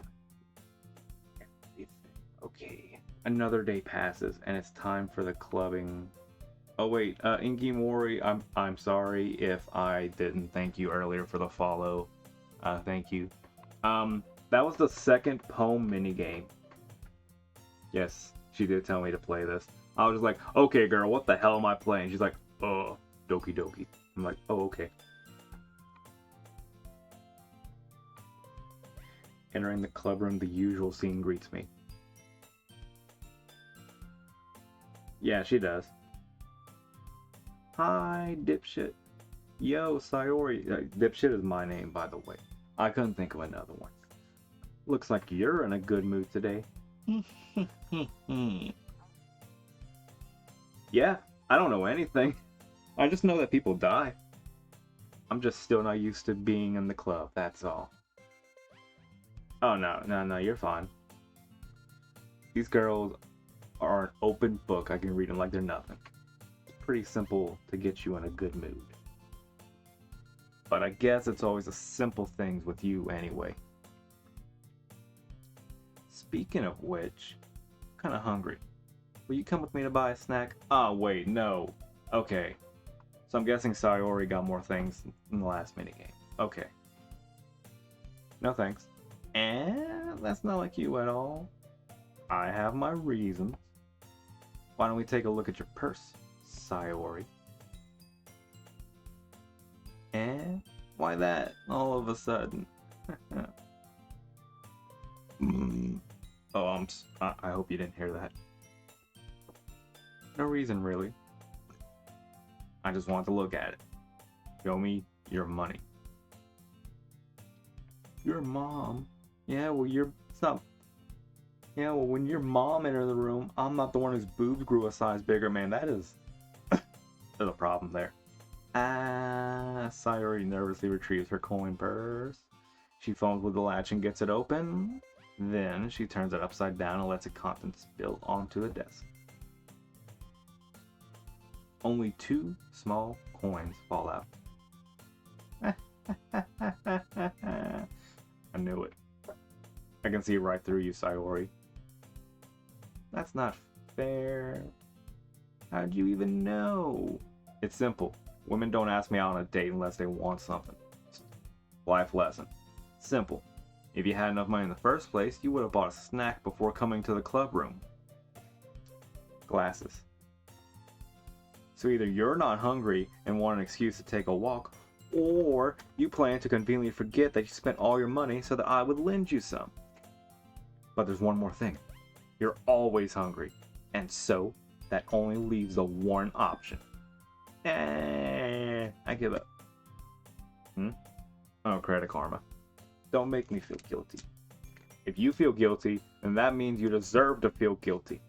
Okay. Another day passes and it's time for the clubbing. Oh wait, Inki Mori, I'm sorry if I didn't thank you earlier for the follow. Thank you. That was the second poem minigame. Yes, she did tell me to play this. I was just like, okay, girl, what the hell am I playing? She's like, oh, Doki Doki. I'm like, oh, okay. Entering the clubroom, the usual scene greets me. Yeah, she does. Hi, dipshit. Yo, Sayori. Dipshit is my name, by the way. I couldn't think of another one. Looks like you're in a good mood today. Yeah, I don't know anything. I just know that people die. I'm just still not used to being in the club, that's all. Oh, no, you're fine. These girls are an open book. I can read them like they're nothing. It's pretty simple to get you in a good mood. But I guess it's always the simple things with you anyway. Speaking of which, I'm kind of hungry. Will you come with me to buy a snack? Ah, wait, no. Okay. So I'm guessing Sayori got more things in the last minigame. Okay. No thanks. And that's not like you at all. I have my reasons. Why don't we take a look at your purse, Sayori? And why that all of a sudden? Oh, I hope you didn't hear that. No reason, really. I just want to look at it. Show me your money. Your mom? Yeah, well, it's not. Yeah, well, when your mom entered the room, I'm not the one whose boobs grew a size bigger, man. That is. There's a problem there. Sayori nervously retrieves her coin purse. She phones with the latch and gets it open. Then she turns it upside down and lets its contents spill onto the desk. Only 2 small coins fall out. I knew it. I can see right through you, Sayori. That's not fair. How'd you even know? It's simple. Women don't ask me out on a date unless they want something. Life lesson. Simple. If you had enough money in the first place, you would have bought a snack before coming to the club room. Glasses. So either you're not hungry and want an excuse to take a walk, or you plan to conveniently forget that you spent all your money so that I would lend you some. But there's one more thing. You're always hungry, and so that only leaves the one option. I give up. Oh, credit karma. Don't make me feel guilty. If you feel guilty, then that means you deserve to feel guilty.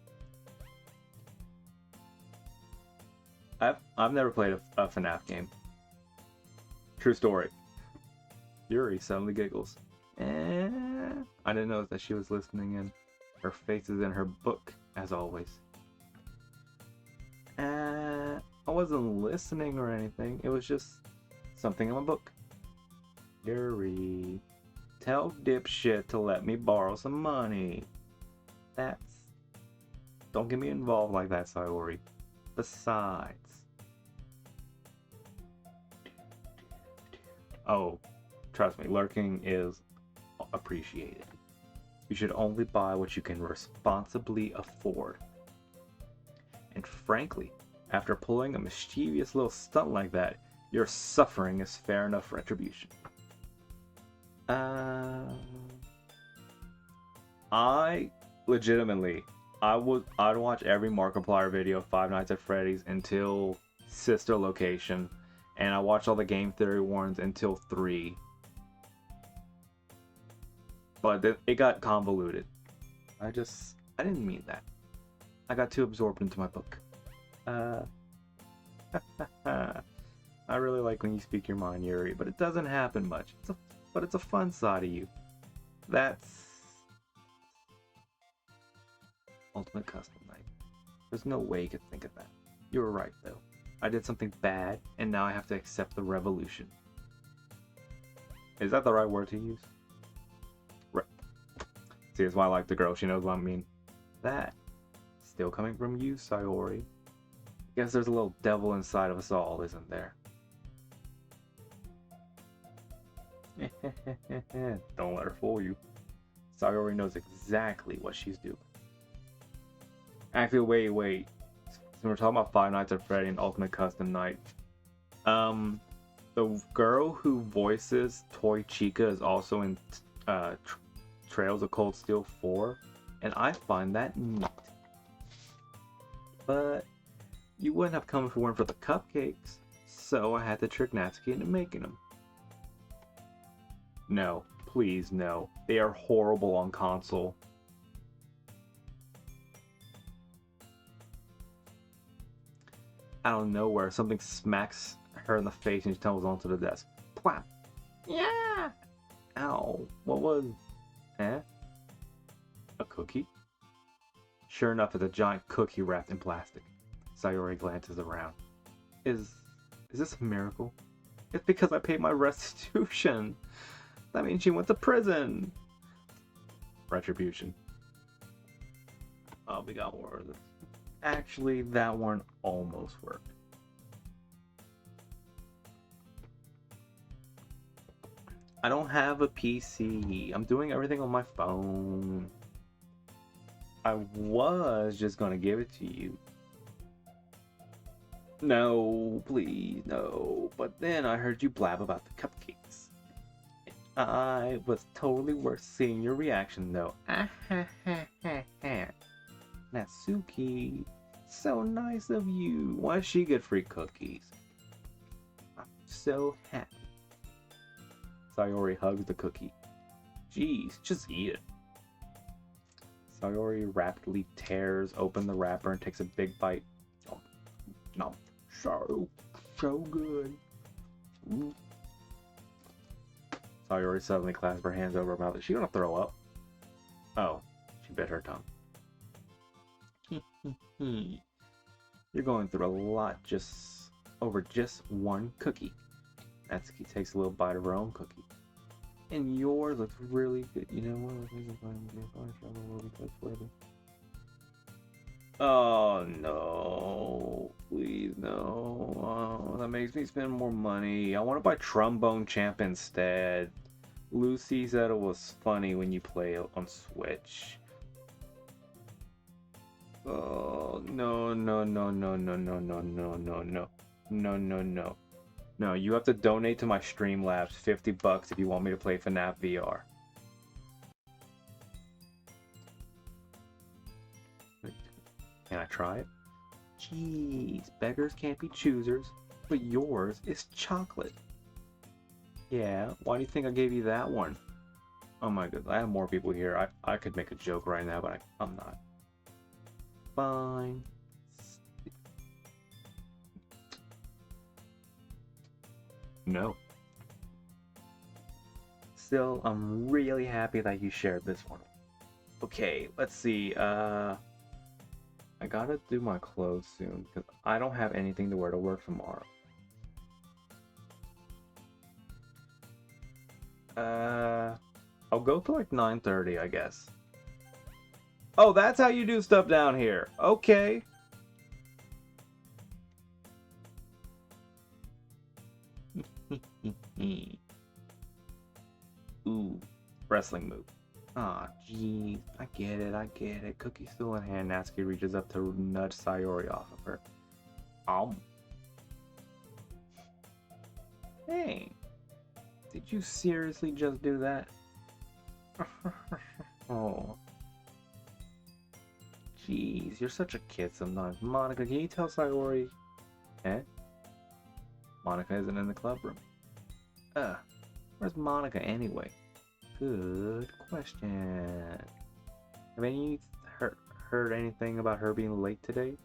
I've never played a FNAF game. True story. Yuri suddenly giggles. I didn't notice that she was listening in. Her face is in her book, as always. I wasn't listening or anything. It was just something in my book. Yuri, tell dipshit to let me borrow some money. Don't get me involved like that, Sayori. Besides... Oh, trust me, lurking is appreciated. You should only buy what you can responsibly afford. And frankly, after pulling a mischievous little stunt like that, your suffering is fair enough retribution. I'd watch every Markiplier video of Five Nights at Freddy's until Sister Location, and I watched all the Game Theory ones until 3. But it got convoluted. I didn't mean that. I got too absorbed into my book. I really like when you speak your mind, Yuri, but it doesn't happen much. But it's a fun side of you. That's... Ultimate Custom Night. There's no way you could think of that. You were right, though. I did something bad, and now I have to accept the revolution. Is that the right word to use? Right. See, that's why I like the girl. She knows what I mean. That. Still coming from you, Sayori. Guess there's a little devil inside of us all, isn't there? Don't let her fool you. Sayori knows exactly what she's doing. Actually, wait. So we're talking about Five Nights at Freddy and Ultimate Custom Night. The girl who voices Toy Chica is also in Trails of Cold Steel 4, and I find that neat. But you wouldn't have come if it weren't for the cupcakes, so I had to trick Natsuki into making them. No, please no. They are horrible on console. Out of nowhere, something smacks her in the face and she tumbles onto the desk. Plap! Yeah! Ow. What was... Eh? A cookie? Sure enough, it's a giant cookie wrapped in plastic. Sayori glances around. Is this a miracle? It's because I paid my restitution. That means she went to prison. Retribution. Oh, we got more of this. Actually, that one almost worked. I don't have a PC. I'm doing everything on my phone. I was just gonna give it to you. No, please, no. But then I heard you blab about the cupcakes. I was totally worth seeing your reaction, though. Natsuki, so nice of you. Why does she get free cookies? I'm so happy. Sayori hugs the cookie. Jeez, just eat it. Sayori rapidly tears open the wrapper and takes a big bite. No, so good. Ooh. Sayori suddenly clasps her hands over her mouth. Is she gonna throw up? Oh, she bit her tongue. You're going through a lot over just one cookie. Natsuki takes a little bite of her own cookie. And yours looks really good. You know what? Oh no. Please no. Oh, that makes me spend more money. I want to buy Trombone Champ instead. Lucy said it was funny when you play it on Switch. Oh no. No, you have to donate to my Streamlabs $50 if you want me to play FNAF VR. Can I try it? Jeez, beggars can't be choosers, but yours is chocolate. Yeah, why do you think I gave you that one? Oh my goodness, I have more people here. I could make a joke right now, but I'm not. Fine. No. Still, I'm really happy that you shared this one. Okay, let's see. I gotta do my clothes soon because I don't have anything to wear to work tomorrow. I'll go to like 9:30, I guess. Oh, that's how you do stuff down here. Okay. Ooh, wrestling move. Aw, geez. I get it. Cookie still in hand. Natsuki reaches up to nudge Sayori off of her. Hey, did you seriously just do that? Oh. Jeez, you're such a kid sometimes. Monica, can you tell Sayori? Eh? Monica isn't in the club room. Where's Monica anyway? Good question. Have any heard anything about her being late today?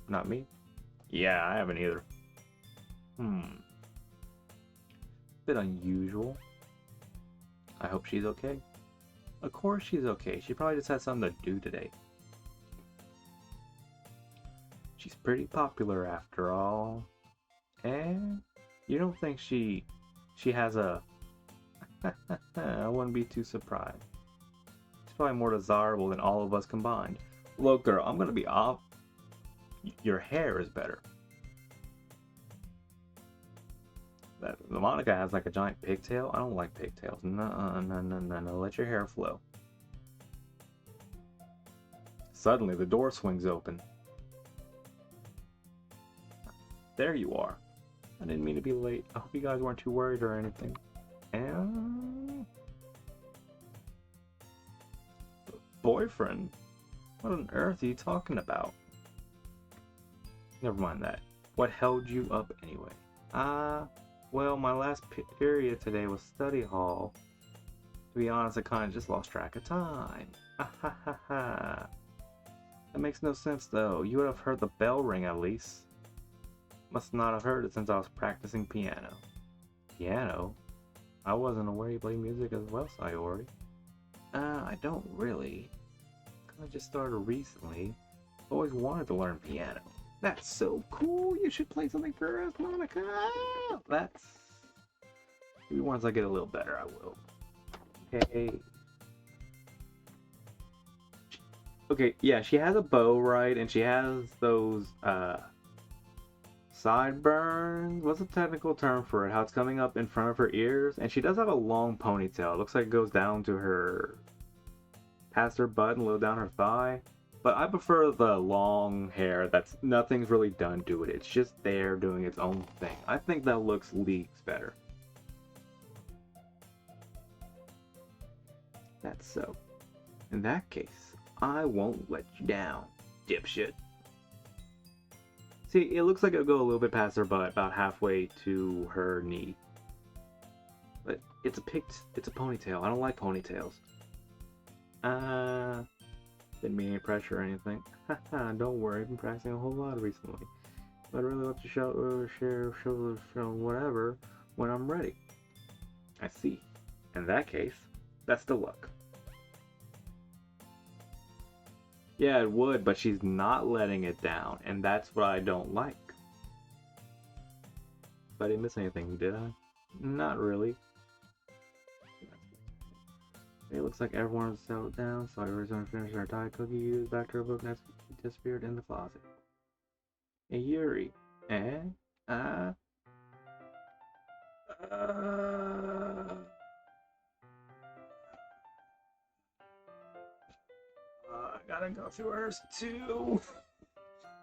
Not me? Yeah, I haven't either. Bit unusual. I hope she's okay. Of course she's okay. She probably just had something to do today. She's pretty popular after all. And you don't think she has a... I wouldn't be too surprised. She's probably more desirable than all of us combined. Look, girl, I'm gonna be off. Your hair is better. Monica has like a giant pigtail. I don't like pigtails. No, no, no, no, no. Let your hair flow. Suddenly, the door swings open. There you are. I didn't mean to be late. I hope you guys weren't too worried or anything. And... boyfriend? What on earth are you talking about? Never mind that. What held you up anyway? Well, my last period today was study hall. To be honest, I kind of just lost track of time. That makes no sense though. You would have heard the bell ring at least. Must not have heard it since I was practicing piano. Piano? I wasn't aware you play music as well, Sayori. I don't really. I just started recently. Always wanted to learn piano. That's so cool. You should play something for us, Monica. That's... maybe once I get a little better, I will. Okay. Okay, yeah, she has a bow, right? And she has those, sideburns. What's the technical term for it? How it's coming up in front of her ears? And she does have a long ponytail. It looks like it goes down to her... past her butt and a little down her thigh. But I prefer the long hair that's nothing's really done to it. It's just there doing its own thing. I think that looks leagues better. That's so. In that case, I won't let you down, dipshit. See, it looks like it'll go a little bit past her butt, about halfway to her knee. But it's a ponytail. I don't like ponytails. Didn't mean any pressure or anything. Haha, don't worry, I've been practicing a whole lot recently. But I'd really love to show whatever when I'm ready. I see. In that case, best of luck. Yeah, it would, but she's not letting it down, and that's what I don't like. But I didn't miss anything, did I? Not really. It looks like everyone has settled down, so I was going to finish our Thai cookie. Used back to her book next week. She disappeared in the closet. Hey, Yuri. I gotta go through hers too.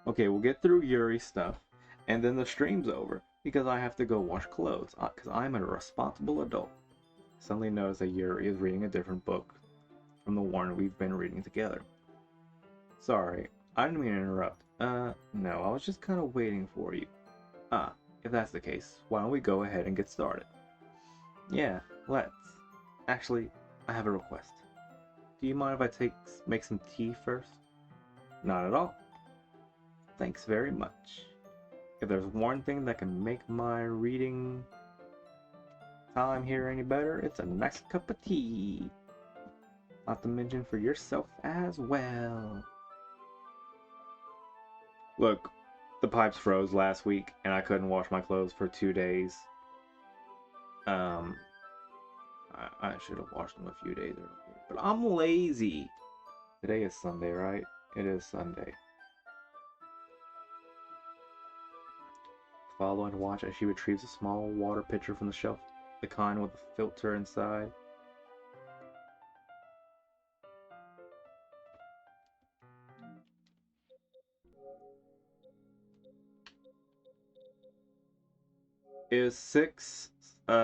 Okay, we'll get through Yuri's stuff, and then the stream's over, because I have to go wash clothes, because I'm a responsible adult. Suddenly notice that Yuri is reading a different book from the one we've been reading together. Sorry, I didn't mean to interrupt. No, I was just kind of waiting for you. If that's the case, why don't we go ahead and get started? Yeah, let's. Actually, I have a request. Do you mind if I make some tea first? Not at all. Thanks very much. If there's one thing that can make my reading time here any better, it's a nice cup of tea. Not to mention for yourself as well. Look, the pipes froze last week and I couldn't wash my clothes for 2 days. I should have washed them a few days earlier, but I'm lazy. Today is Sunday, right? It is Sunday. Follow and watch as she retrieves a small water pitcher from the shelf, the kind with a filter inside. Is 6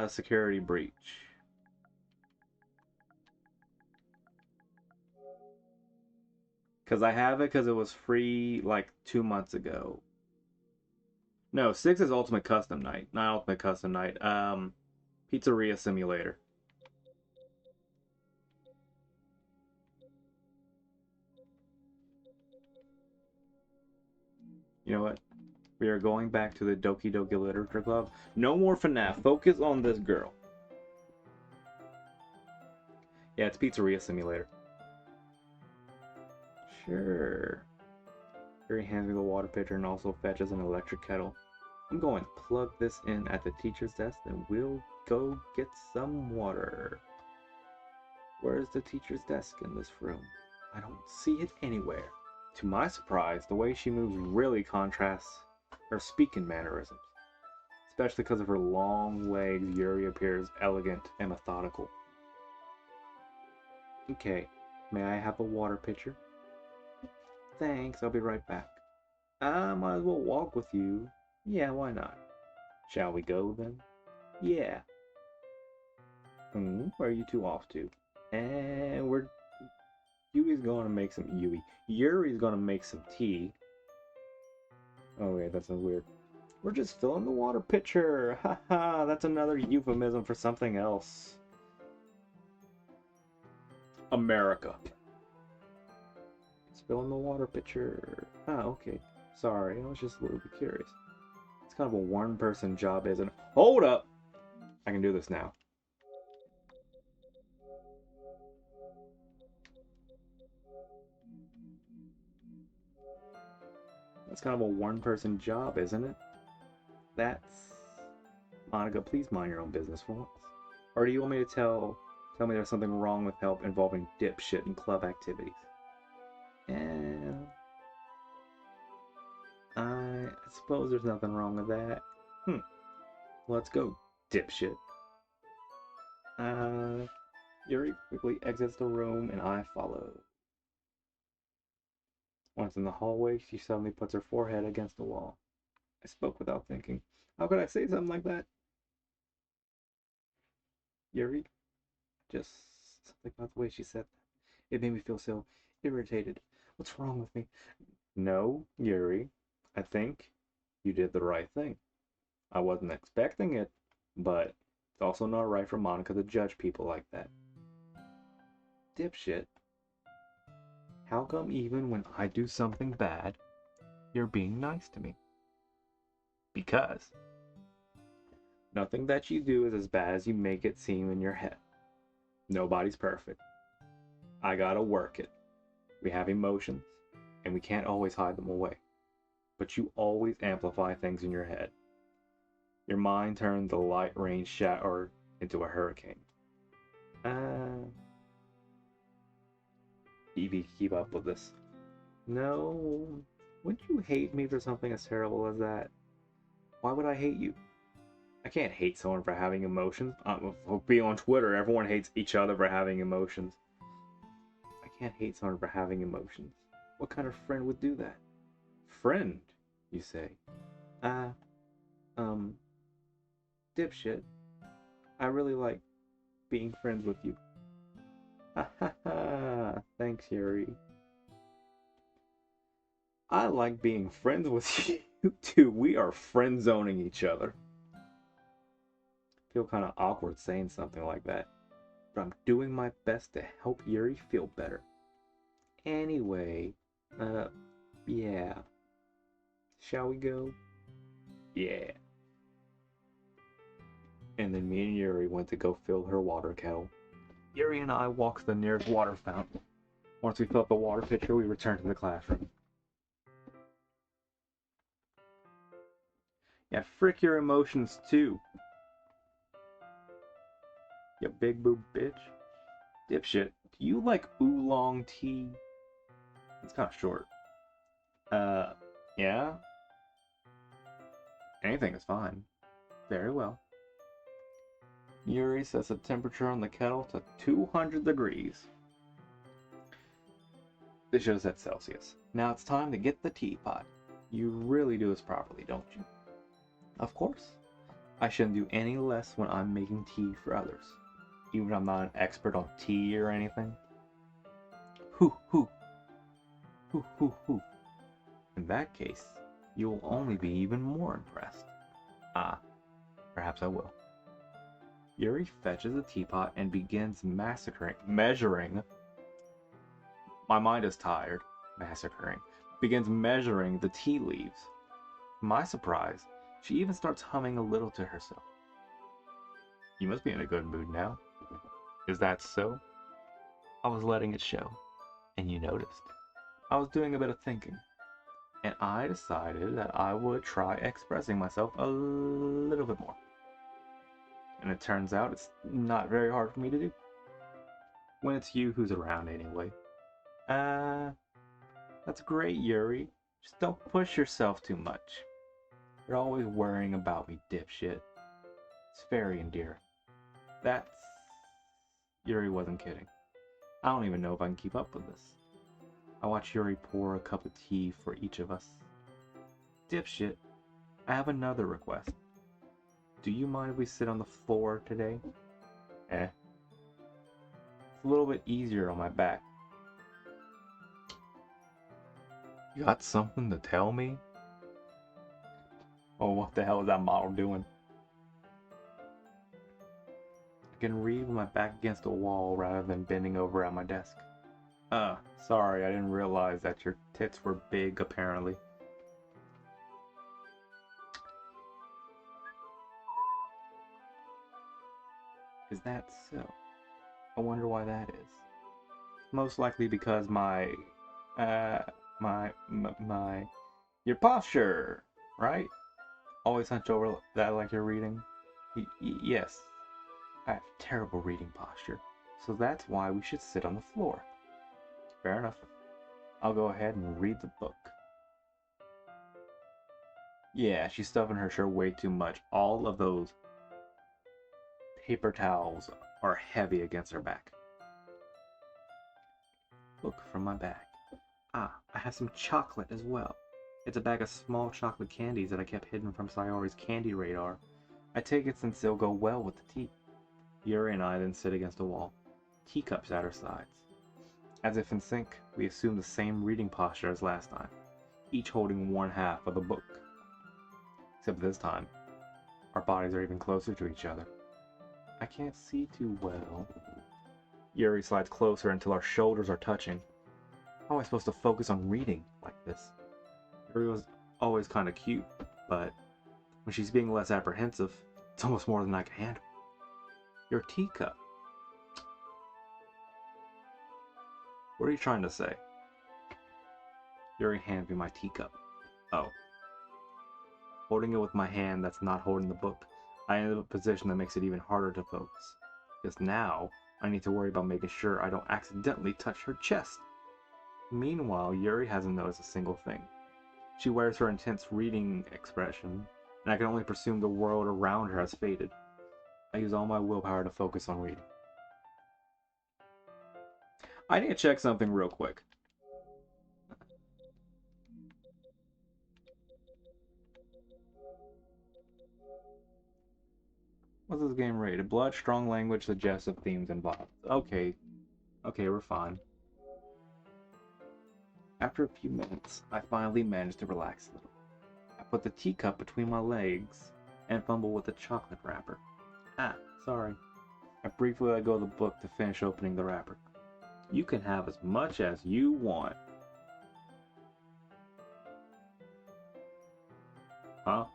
security breach. Because I have it because it was free like 2 months ago. No, 6 is Ultimate Custom Night. Not Ultimate Custom Night. Pizzeria Simulator. You know what? We are going back to the Doki Doki Literature Club. No more FNAF. Focus on this girl. Yeah, it's Pizzeria Simulator. Sure. Harry hands me the water pitcher and also fetches an electric kettle. I'm going to plug this in at the teacher's desk and we'll go get some water. Where's the teacher's desk in this room? I don't see it anywhere. To my surprise, the way she moves really contrasts her speaking mannerisms. Especially because of her long legs, Yuri appears elegant and methodical. Okay, may I have a water pitcher? Thanks, I'll be right back. I might as well walk with you. Yeah, why not? Shall we go then? Yeah. Where are you two off to? And Yuri's gonna make some tea. Oh wait, that sounds weird. We're just filling the water pitcher. Haha, that's another euphemism for something else. America. It's filling the water pitcher. Ah, okay. Sorry, I was just a little bit curious. It's kind of a one-person job, isn't it? Hold up! I can do this now. That's kind of a one-person job, isn't it? That's... Monica, please mind your own business for once. Or do you want me to tell me there's something wrong with help involving dipshit and club activities? And... I suppose there's nothing wrong with that. Let's go, dipshit. Yuri quickly exits the room and I follow. Once in the hallway, she suddenly puts her forehead against the wall. I spoke without thinking. How could I say something like that? Yuri? Just something about the way she said that. It made me feel so irritated. What's wrong with me? No, Yuri. I think you did the right thing. I wasn't expecting it, but it's also not right for Monica to judge people like that. Dipshit. How come even when I do something bad, you're being nice to me? Because nothing that you do is as bad as you make it seem in your head. Nobody's perfect. I gotta work it. We have emotions, and we can't always hide them away. But you always amplify things in your head. Your mind turns the light rain shower into a hurricane. Evie, keep up with this. No, wouldn't you hate me for something as terrible as that? Why would I hate you? I can't hate someone for having emotions. For being on Twitter, everyone hates each other for having emotions. I can't hate someone for having emotions. What kind of friend would do that? Friend, you say? Dipshit. I really like being friends with you. Ha ha ha. Thanks, Yuri. I like being friends with you too. We are friend zoning each other. Feel kind of awkward saying something like that, but I'm doing my best to help Yuri feel better. Anyway, yeah. Shall we go? Yeah. And then me and Yuri went to go fill her water kettle. Yuri and I walked to the nearest water fountain. Once we filled the water pitcher, we returned to the classroom. Yeah, frick your emotions too. You big boob bitch. Dipshit, do you like oolong tea? It's kind of short. Yeah? Anything is fine. Very well. Yuri sets the temperature on the kettle to 200 degrees. This shows that's Celsius. Now it's time to get the teapot. You really do this properly, don't you? Of course. I shouldn't do any less when I'm making tea for others. Even if I'm not an expert on tea or anything. Hoo hoo. Hoo hoo hoo. In that case, you will only be even more impressed. Ah, perhaps I will. Yuri fetches a teapot and begins measuring. My mind is tired. Begins measuring the tea leaves. To my surprise, she even starts humming a little to herself. You must be in a good mood now. Is that so? I was letting it show, and you noticed. I was doing a bit of thinking, and I decided that I would try expressing myself a little bit more. And it turns out it's not very hard for me to do. When it's you who's around anyway. That's great, Yuri. Just don't push yourself too much. You're always worrying about me, dipshit. It's very endearing. That's... Yuri wasn't kidding. I don't even know if I can keep up with this. I watch Yuri pour a cup of tea for each of us. Dipshit, I have another request. Do you mind if we sit on the floor today? It's a little bit easier on my back. You got something to tell me? Oh, what the hell is that model doing? I can read with my back against the wall rather than bending over at my desk. Sorry, I didn't realize that your tits were big, apparently. Is that so? I wonder why that is. Most likely because your posture, right? Always hunch over that like you're reading. Yes, I have terrible reading posture, so that's why we should sit on the floor. Fair enough. I'll go ahead and read the book. Yeah, she's stuffing her shirt way too much. All of those paper towels are heavy against her back. Look from my bag. I have some chocolate as well. It's a bag of small chocolate candies that I kept hidden from Sayori's candy radar. I take it since they'll go well with the tea. Yuri and I then sit against a wall, teacups at our sides. As if in sync, we assume the same reading posture as last time, each holding one half of the book. Except this time, our bodies are even closer to each other. I can't see too well. Yuri slides closer until our shoulders are touching. How am I supposed to focus on reading like this? Yuri was always kind of cute, but when she's being less apprehensive, it's almost more than I can handle. Your teacup. What are you trying to say? Yuri hands me my teacup. Oh. Holding it with my hand that's not holding the book, I end up in a position that makes it even harder to focus. Because now, I need to worry about making sure I don't accidentally touch her chest. Meanwhile, Yuri hasn't noticed a single thing. She wears her intense reading expression, and I can only presume the world around her has faded. I use all my willpower to focus on reading. I need to check something real quick. What's this game rated? Blood, strong language, suggestive themes involved. Okay, we're fine. After a few minutes, I finally managed to relax a little. I put the teacup between my legs and fumble with the chocolate wrapper. Sorry. I briefly let go of the book to finish opening the wrapper. You can have as much as you want. Huh?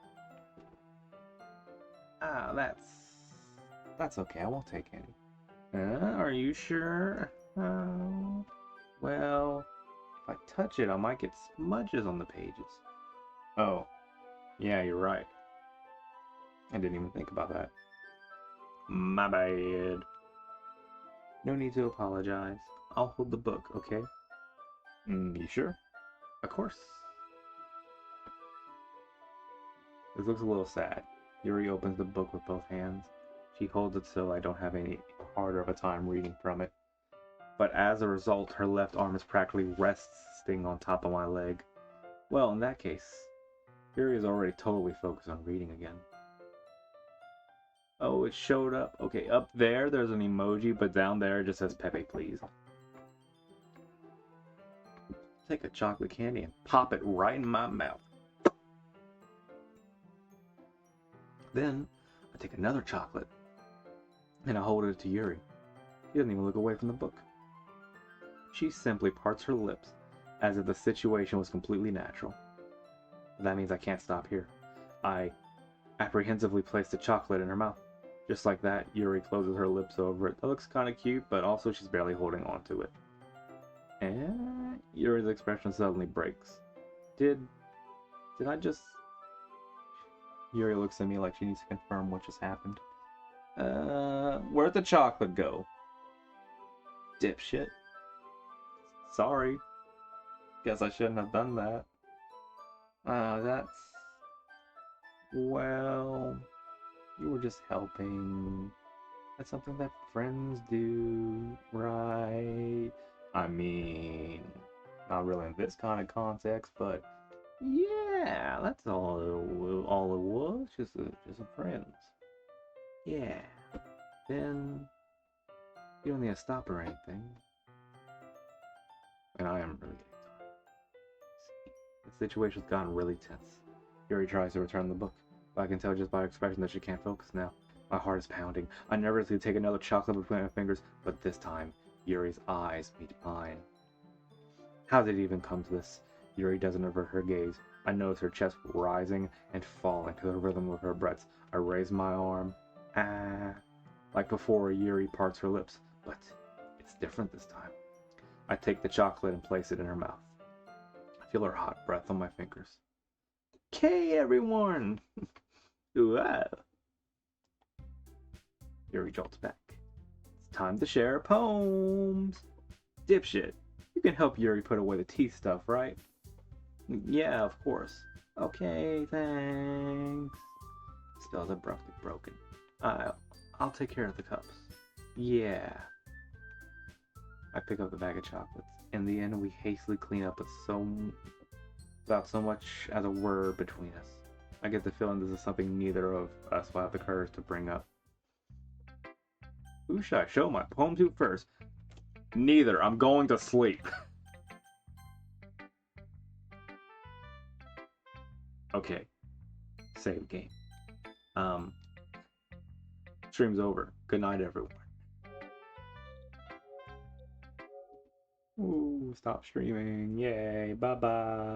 That's okay. I won't take any. Are you sure? Well, if I touch it, I might get smudges on the pages. Oh, yeah, you're right. I didn't even think about that. My bad. No need to apologize. I'll hold the book, okay? You sure? Of course. This looks a little sad. Yuri opens the book with both hands. She holds it so I don't have any harder of a time reading from it. But as a result, her left arm is practically resting on top of my leg. Well, in that case, Yuri is already totally focused on reading again. Oh, it showed up. Okay, up there's an emoji, but down there it just says Pepe, please. Take a chocolate candy and pop it right in my mouth. Then, I take another chocolate, and I hold it to Yuri. She doesn't even look away from the book. She simply parts her lips, as if the situation was completely natural. That means I can't stop here. I apprehensively place the chocolate in her mouth. Just like that, Yuri closes her lips over it. That looks kind of cute, but also she's barely holding on to it. And Yuri's expression suddenly breaks. Did I just... Yuri looks at me like she needs to confirm what just happened. Where'd the chocolate go? Dipshit. Sorry. Guess I shouldn't have done that. Well, you were just helping. That's something that friends do, right? I mean, not really in this kind of context, but yeah, that's all it was. Just some friends. Yeah. Then you don't need to stop or anything. And I am really getting tired. The situation's gotten really tense. Yuri tries to return the book, but I can tell just by her expression that she can't focus now. My heart is pounding. I nervously take another chocolate between my fingers, but this time, Yuri's eyes meet mine. How did it even come to this? Yuri doesn't avert her gaze. I notice her chest rising and falling to the rhythm of her breaths. I raise my arm. Ah. Like before, Yuri parts her lips, but it's different this time. I take the chocolate and place it in her mouth. I feel her hot breath on my fingers. Okay, everyone! Wow. Yuri jolts back. It's time to share poems! Dipshit, you can help Yuri put away the teeth stuff, right? Yeah, of course. Okay, thanks. Spell's abruptly broken. I'll take care of the cups. Yeah. I pick up the bag of chocolates. In the end, we hastily clean up without so much as a word between us. I get the feeling this is something neither of us will have the courage to bring up. Who should I show my poem to first? Neither. I'm going to sleep. Okay. Save game. Stream's over. Good night, everyone. Ooh, stop streaming. Yay. Bye-bye.